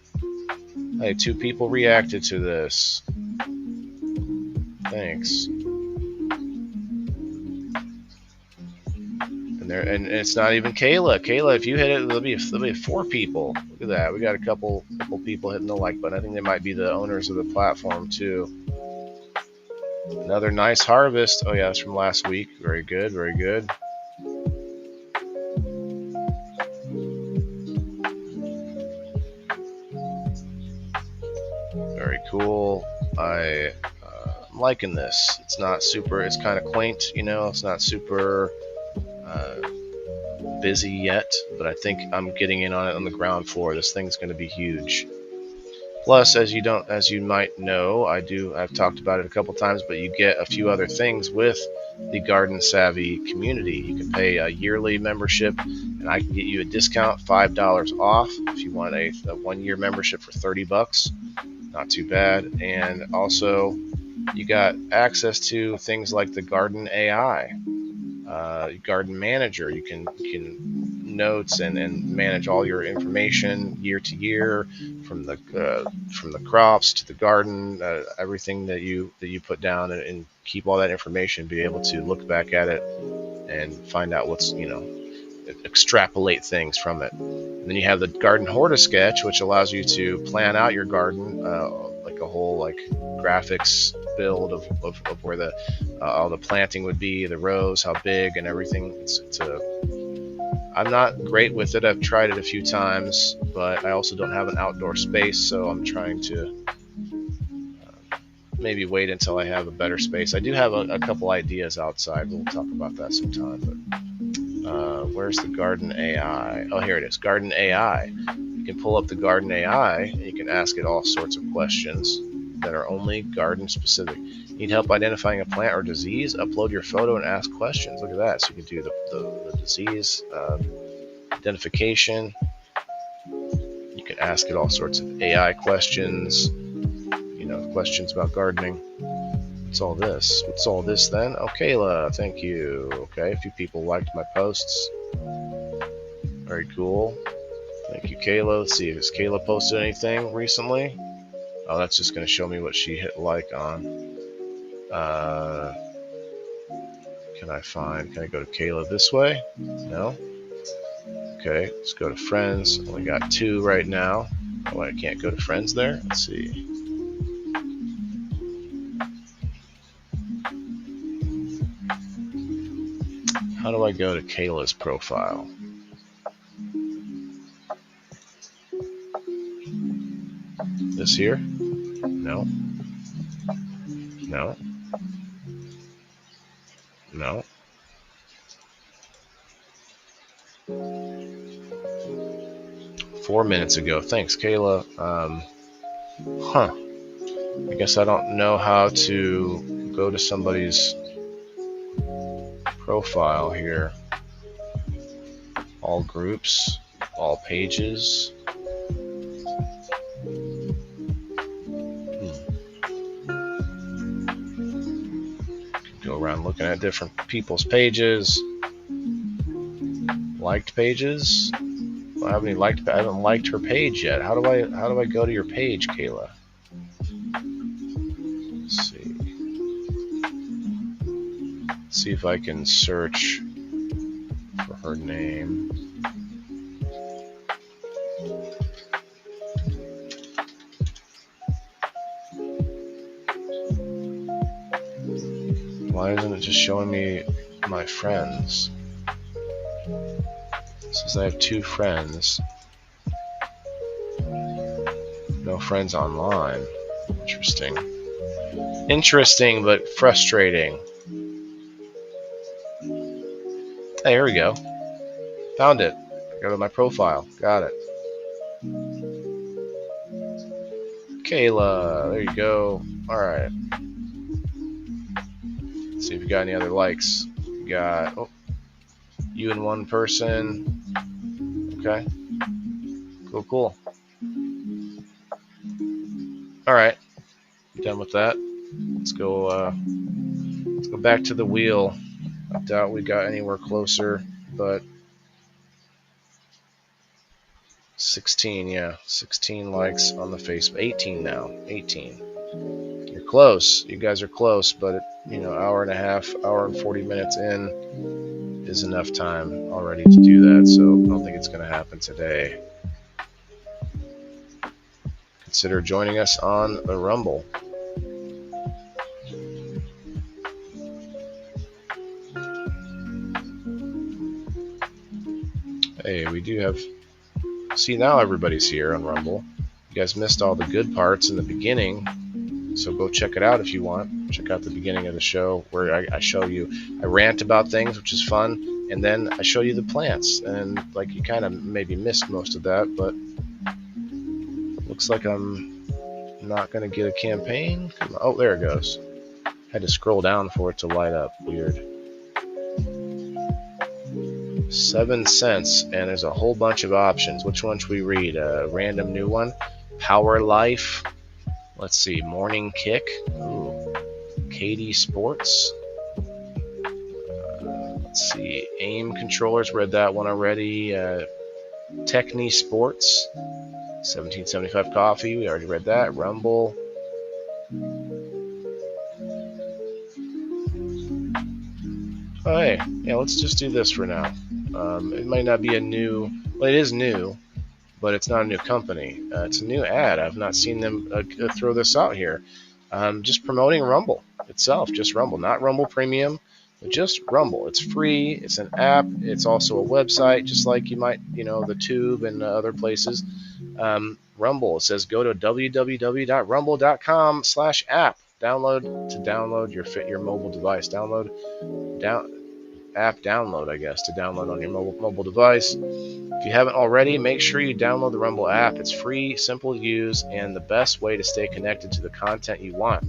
Hey, 2 people reacted to this. Thanks. And it's not even Kayla. Kayla, if you hit it, there'll be 4 people. Look at that. We got a couple people hitting the like button. I think they might be the owners of the platform too. Another nice harvest. Oh yeah, that's from last week. Very good. Very good. Very cool. I'm liking this. It's not super. It's kind of quaint, you know. It's not super busy yet, but I think I'm getting in on it on the ground floor. This thing's going to be huge. Plus, as you might know, I've talked about it a couple times, but you get a few other things with the Garden Savvy community. You can pay a yearly membership, and I can get you a discount, $5 off if you want a 1-year membership for $30. Not too bad. And also, you got access to things like the Garden AI, Garden Manager. You can notes and manage all your information year to year, from the crops to the garden, everything that you put down, and keep all that information, be able to look back at it and find out what's, extrapolate things from it. And then you have the Garden Hortisketch, which allows you to plan out your garden, like a whole graphics build of where all the planting would be, the rows, how big, and everything. I'm not great with it. I've tried it a few times, but I also don't have an outdoor space, so I'm trying to maybe wait until I have a better space. I do have a couple ideas outside. We'll talk about that sometime. But where's the Garden AI? Oh, here it is. Garden AI. You can pull up the Garden AI, and you can ask it all sorts of questions that are only garden specific. Need help identifying a plant or disease? Upload your photo and ask questions. Look at that. So you can do the disease identification. You can ask it all sorts of AI questions, questions about gardening. What's all this? What's all this then? Oh, Kayla, thank you. Okay, a few people liked my posts. Very cool. Thank you, Kayla. Let's see, has Kayla posted anything recently? Oh, that's just going to show me what she hit like on. Can I go to Kayla this way? No? Okay, let's go to friends. Only got 2 right now. Oh, I can't go to friends there? Let's see. How do I go to Kayla's profile? This here? No. No. No. $4 minutes ago. Thanks, Kayla. I guess I don't know how to go to somebody's profile here. All groups, all pages. Go around looking at different people's pages. Liked pages. I haven't liked her page yet. How do I go to your page, Kayla? Let's see. Let's see if I can search for her name. Why isn't it just showing me my friends? It says I have 2 friends. No friends online. Interesting. Interesting, but frustrating. Hey, here we go. Found it. Go to my profile. Got it. Kayla. There you go. Alright. Let's see if you got any other likes. You got you and one person. Okay. Cool. Alright. Done with that. Let's go back to the wheel. I doubt we got anywhere closer, but 16, yeah. 16 likes on the Facebook. 18 now. 18. You're close. You guys are close, but hour and a half, hour and 40 minutes in is enough time already to do that, so I don't think it's going to happen today. Consider joining us on the Rumble. Hey, we do have... See, now everybody's here on Rumble. You guys missed all the good parts in the beginning, so go check it out if you want. Check out the beginning of the show where I show you, I rant about things, which is fun, and then I show you the plants. And you kind of maybe missed most of that, but looks like I'm not going to get a campaign. Oh, there it goes. Had to scroll down for it to light up. Weird. 7 cents, and there's a whole bunch of options. Which one should we read? A random new one. Power Life. Let's see. Morning Kick. Ooh. Katie Sports. Let's see. AIM controllers. Read that one already. Techni Sports. 1775 Coffee. We already read that. Rumble. Oh, hey. Yeah, let's just do this for now. It might not be a new... Well, it is new, but it's not a new company. It's a new ad. I've not seen them throw this out here. Just promoting Rumble itself. Just Rumble. Not Rumble Premium, but just Rumble. It's free. It's an app. It's also a website, just like you might, the Tube and other places. Rumble. It says go to www.rumble.com/app. Download your mobile device. App download, I guess, to download on your mobile device. If you haven't already, make sure you download the Rumble app. It's free, simple to use, and the best way to stay connected to the content you want.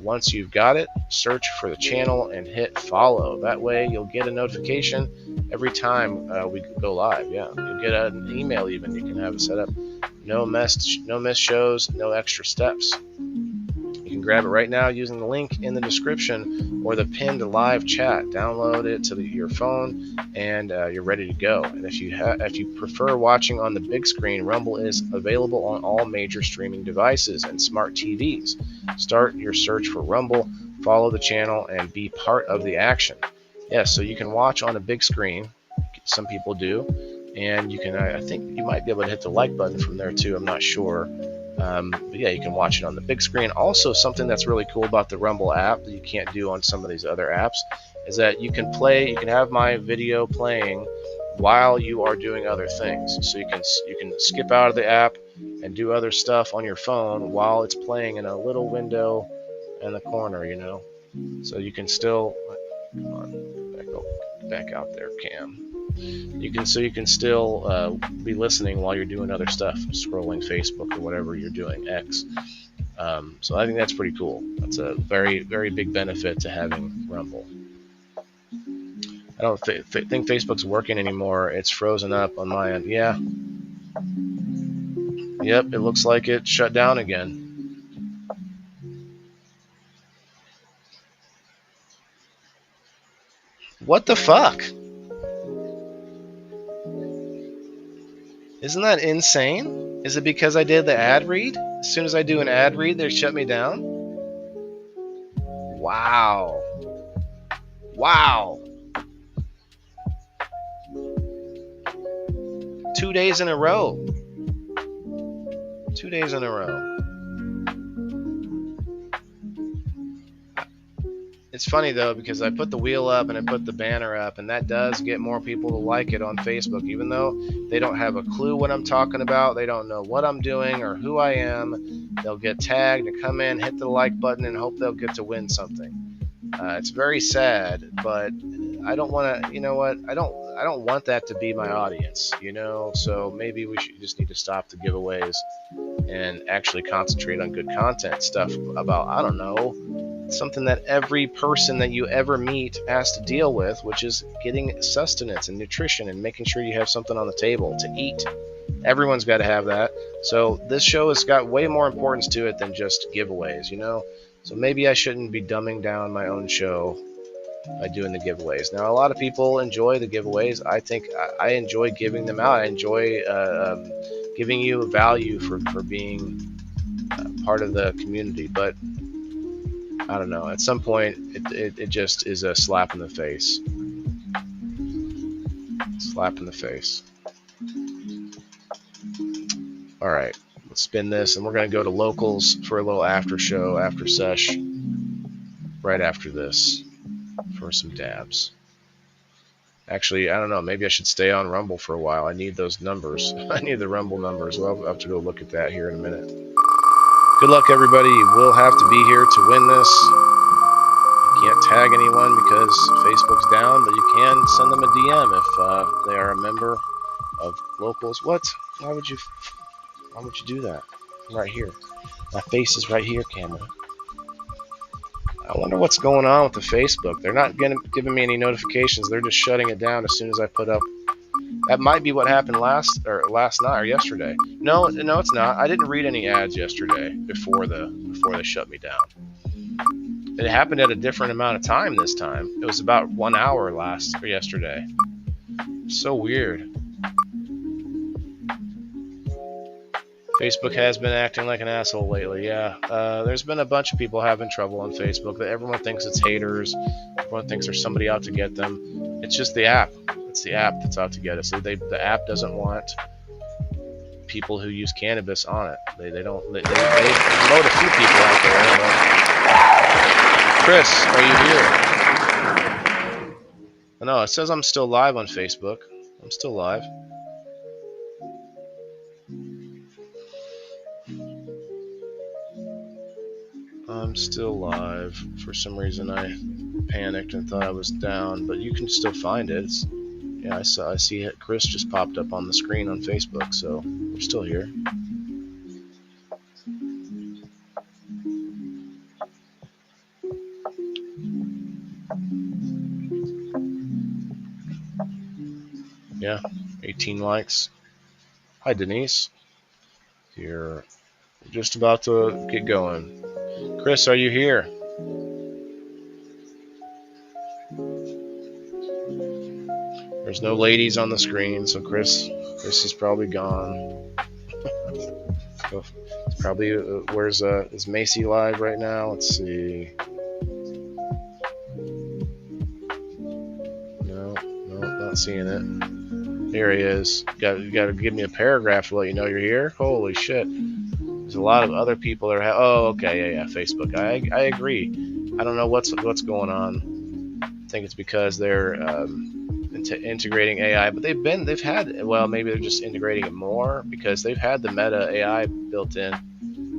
Once you've got it, search for the channel and hit follow. That way you'll get a notification every time we go live. Yeah, you'll get an email even. You can have it set up. No missed shows, no extra steps. You can grab it right now using the link in the description or the pinned live chat. Download it to your phone, and you're ready to go. And if you prefer watching on the big screen, Rumble is available on all major streaming devices and smart TVs. Start your search for Rumble, follow the channel, and be part of the action. Yes, so you can watch on a big screen. Some people do, and you can. I think you might be able to hit the like button from there too. I'm not sure. But yeah, you can watch it on the big screen. Also, something that's really cool about the Rumble app that you can't do on some of these other apps is that you can have my video playing while you are doing other things. So you can skip out of the app and do other stuff on your phone while it's playing in a little window in the corner, So you can still Come on, back out there, Cam. You can still be listening while you're doing other stuff, scrolling Facebook or whatever you're doing, X. So I think that's pretty cool. That's a very, very big benefit to having Rumble. I don't think Facebook's working anymore. It's frozen up on my end. Yeah. Yep, it looks like it shut down again. What the fuck? Isn't that insane? Is it because I did the ad read? As soon as I do an ad read, they shut me down? Wow. Wow. 2 days in a row. 2 days in a row. It's funny though, because I put the wheel up and I put the banner up, and that does get more people to like it on Facebook, even though they don't have a clue what I'm talking about. They don't know what I'm doing or who I am. They'll get tagged and come in, hit the like button, and hope they'll get to win something. It's very sad, but I don't want to. You know what? I don't want that to be my audience. You know, so maybe we should just need to stop the giveaways and actually concentrate on good content stuff about, I don't know, something that every person that you ever meet has to deal with, which is getting sustenance and nutrition and making sure you have something on the table to eat. Everyone's got to have that. So this show has got way more importance to it than just giveaways, you know? So maybe I shouldn't be dumbing down my own show by doing the giveaways. Now, a lot of people enjoy the giveaways. I think I enjoy giving them out. I enjoy giving you value for being part of the community. But I don't know. At some point, it just is a slap in the face. Slap in the face. All right, let's spin this, and we're going to go to locals for a little after show, after sesh, right after this, for some dabs. Actually, I don't know. Maybe I should stay on Rumble for a while. I need those numbers. I need the Rumble numbers. Well, I'll have to go look at that here in a minute. Good luck, everybody. You will have to be here to win this. You can't tag anyone because Facebook's down, but you can send them a DM if they are a member of locals. What? Why would you do that? I'm right here. My face is right here, camera. I wonder what's going on with the Facebook. They're not giving me any notifications. They're just shutting it down as soon as I put up. That might be what happened last night or yesterday. No, it's not. I didn't read any ads yesterday before they shut me down. It happened at a different amount of time this time. It was about 1 hour yesterday. So weird. Facebook has been acting like an asshole lately, yeah. There's been a bunch of people having trouble on Facebook. Everyone thinks it's haters. Everyone thinks there's somebody out to get them. It's just the app. It's the app that's out to get us. The app doesn't want people who use cannabis on it. They promote a few people out there. But... Chris, are you here? No, it says I'm still live on Facebook. I'm still live. I'm still live. For some reason I panicked and thought I was down, but you can still find it. I see it. Chris just popped up on the screen on Facebook, so we're still here. Yeah, 18 likes. Hi, Denise. You're just about to get going. Chris, are you here? There's no ladies on the screen, so Chris is probably gone. It's probably is Macy live right now? Let's see. No, not seeing it. Here he is. You got to give me a paragraph to let you know you're here. Holy shit. There's a lot of other people that are. Oh, okay, yeah, Facebook. I agree. I don't know what's going on. I think it's because they're integrating AI, but maybe they're just integrating it more because they've had the Meta AI built in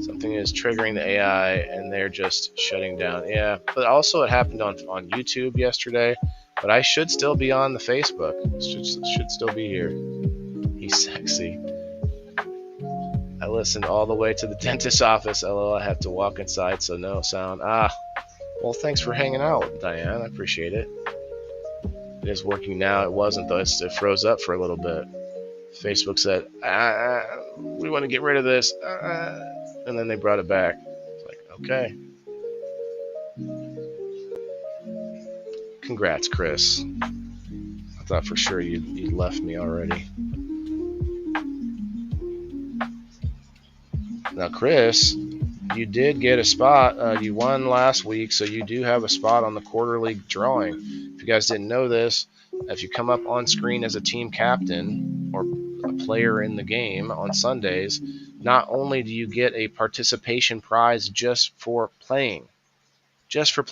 Something is triggering the AI, and they're just shutting down. Yeah, but also it happened on YouTube yesterday. But I should still be on the Facebook. Should still be here. He's sexy. I listened all the way to the dentist's office. LOL, I have to walk inside, so no sound. Well, thanks for hanging out, Diane. I appreciate it. It is working now. It wasn't, though. It froze up for a little bit. Facebook said, we want to get rid of this. And then they brought it back. It's like, okay. Congrats, Chris. I thought for sure you'd left me already. Now, Chris, you did get a spot. You won last week, so you do have a spot on the quarterly drawing. If you guys didn't know this, if you come up on screen as a team captain or a player in the game on Sundays, not only do you get a participation prize just for playing, just for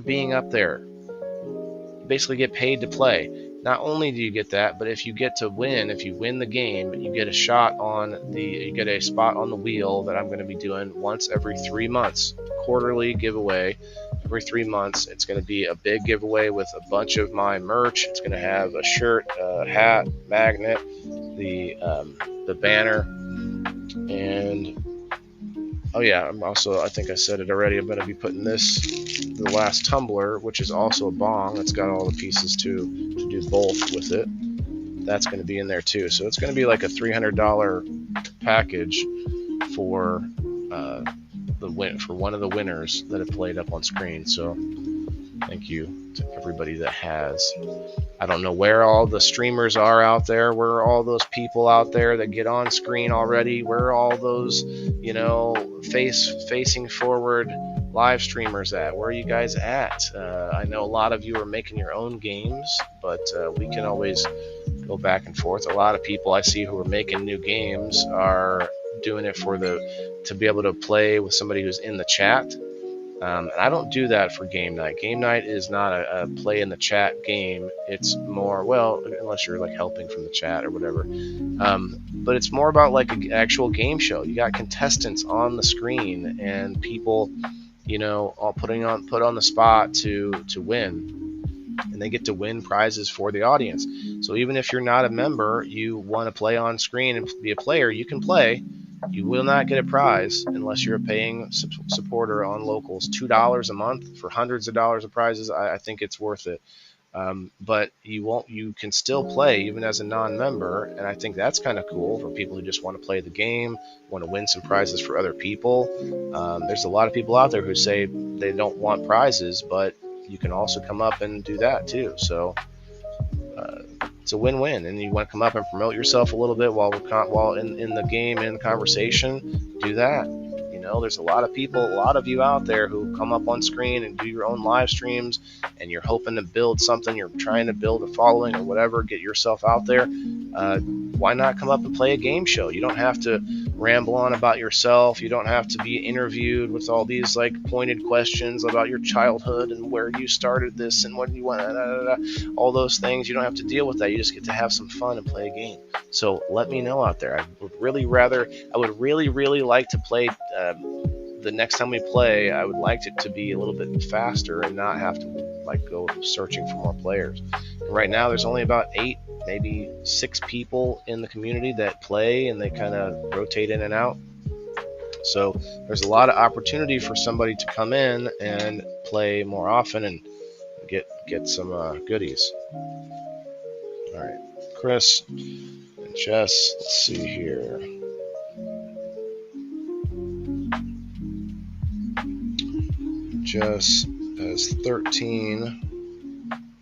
being up there. You basically get paid to play. Not only do you get that, but if you get to win, if you win the game, you get a spot on the wheel that I'm going to be doing once every 3 months. Quarterly giveaway every 3 months. It's going to be a big giveaway with a bunch of my merch. It's going to have a shirt, a hat, magnet, the banner, and oh yeah, I think I said it already, I'm going to be putting the last tumbler, which is also a bong. It's got all the pieces to do both with it. That's going to be in there too. So it's going to be like a $300 package for for one of the winners that have played up on screen. So thank you to everybody that has. I don't know where all the streamers are out there. Where are all those people out there that get on screen already? Where are all those, facing forward live streamers at? Where are you guys at? I know a lot of you are making your own games, but we can always go back and forth. A lot of people I see who are making new games are doing it to be able to play with somebody who's in the chat. And I don't do that for game night. Game night is not a play in the chat game. It's more, well, unless you're like helping from the chat or whatever. But it's more about like an actual game show. You got contestants on the screen and people, all put on the spot to win. And they get to win prizes for the audience. So even if you're not a member, you want to play on screen and be a player, you can play. You will not get a prize unless you're a paying supporter on Locals. $2 a month for hundreds of dollars of prizes. I think it's worth it. But you can still play even as a non-member, and I think that's kind of cool for people who just want to play the game, want to win some prizes for other people. There's a lot of people out there who say they don't want prizes, but you can also come up and do that too. So it's a win-win, and you want to come up and promote yourself a little bit while in the game, in the conversation, do that. There's a lot of you out there who come up on screen and do your own live streams, and you're hoping to build something, you're trying to build a following or whatever, get yourself out there. Why not come up and play a game show? You don't have to ramble on about yourself. You don't have to be interviewed with all these like pointed questions about your childhood and where you started this and what you want, all those things. You don't have to deal with that. You just get to have some fun and play a game. So let me know out there. I would really, really like to play. The next time we play, I would like it to be a little bit faster and not have to go searching for more players. And right now, there's only about 8, maybe 6 people in the community that play, and they kind of rotate in and out. So there's a lot of opportunity for somebody to come in and play more often and get some goodies. All right, Chris and Jess. Let's see here. Jess has 13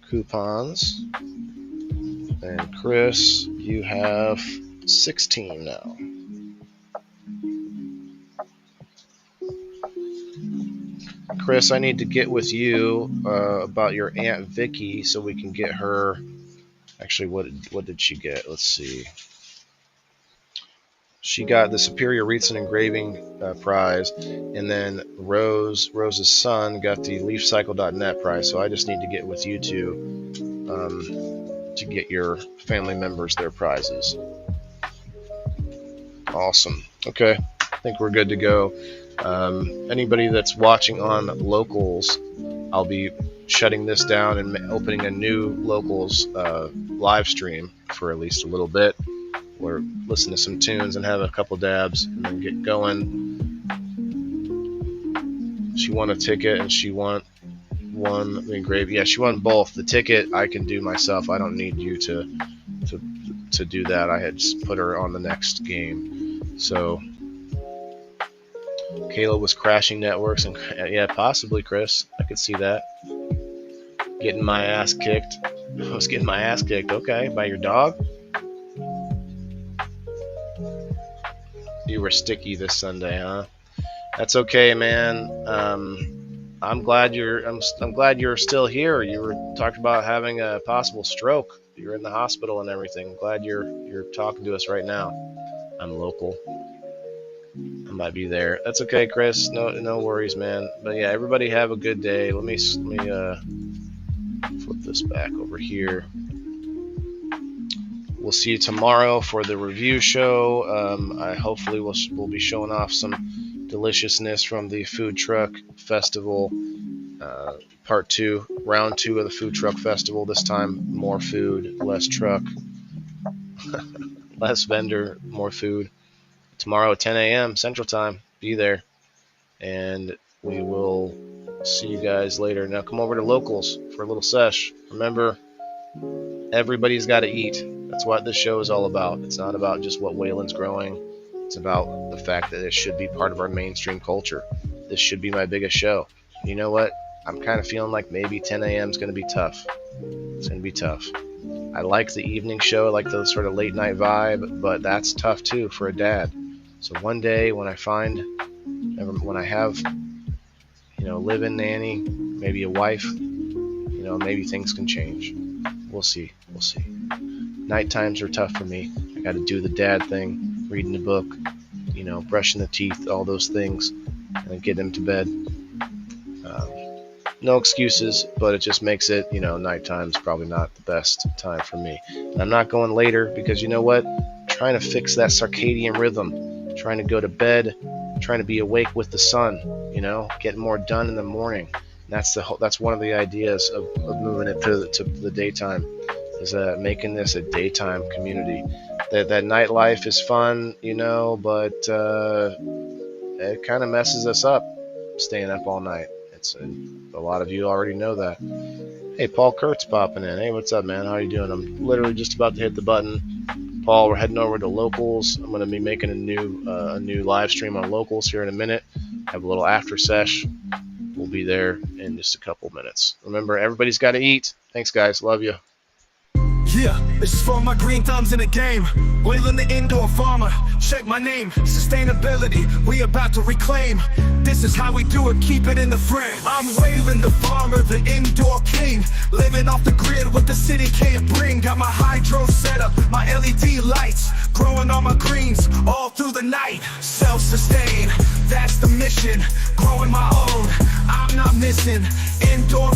coupons, and Chris, you have 16 now. Chris, I need to get with you about your Aunt Vicky so we can get her. Actually, what did she get? Let's see. She got the Superior Wreaths and Engraving prize, and then Rose's son got the LeafCycle.net prize. So I just need to get with you two to get your family members their prizes. Awesome. Okay. think we're good to go. Anybody that's watching on Locals, I'll be shutting this down and opening a new Locals live stream for at least a little bit. Or listen to some tunes and have a couple dabs and then get going. She won a ticket and she won one engraving. Yeah, she won both. The ticket I can do myself. I don't need you to do that. I had just put her on the next game. So Kayla was crashing networks, and yeah, possibly Chris. I could see that. Getting my ass kicked. I was getting my ass kicked. Okay, by your dog. You were sticky this Sunday, huh? That's okay, man. I'm glad you're still here. You were talking about having a possible stroke. You're in the hospital and everything. I'm glad you're talking to us right now. I'm local. I might be there. That's okay, Chris. No worries, man. But yeah, everybody have a good day. Let me flip this back over here. We'll see you tomorrow for the review show. I hopefully we'll be showing off some deliciousness from the food truck festival, part 2, round 2 of the food truck festival. This time, more food, less truck, less vendor, more food. Tomorrow at 10 a.m. Central Time, be there, and we will see you guys later. Now come over to Locals for a little sesh. Remember, everybody's got to eat. That's what this show is all about. It's not about just what Wayland's growing. It's about the fact that it should be part of our mainstream culture. This should be my biggest show. You know what? I'm kind of feeling like maybe 10 a.m. is going to be tough. It's going to be tough. I like the evening show. I like the sort of late night vibe, but that's tough too for a dad. So one day when I have, live-in nanny, maybe a wife, maybe things can change. We'll see. Night times are tough for me. I got to do the dad thing, reading the book, brushing the teeth, all those things, and then get them to bed. No excuses, but it just makes it, night time's probably not the best time for me. And I'm not going later because you know what? I'm trying to fix that circadian rhythm, trying to go to bed, trying to be awake with the sun, getting more done in the morning. And that's one of the ideas of moving it to the daytime, is making this a daytime community. That nightlife is fun, but it kind of messes us up, staying up all night. A lot of you already know that. Hey, Paul Kurtz popping in. Hey, what's up, man? How you doing? I'm literally just about to hit the button. Paul, we're heading over to Locals. I'm going to be making a new live stream on Locals here in a minute. Have a little after sesh. We'll be there in just a couple minutes. Remember, everybody's got to eat. Thanks, guys. Love you. Yeah, this is for my green thumbs in the game. Wayland the indoor farmer, check my name. Sustainability, we about to reclaim. This is how we do it, keep it in the frame. I'm Wayland the farmer, the indoor king. Living off the grid, what the city can't bring. Got my hydro setup, my LED lights. Growing all my greens, all through the night. Self-sustain, that's the mission. Growing my own, I'm not missing. Indoor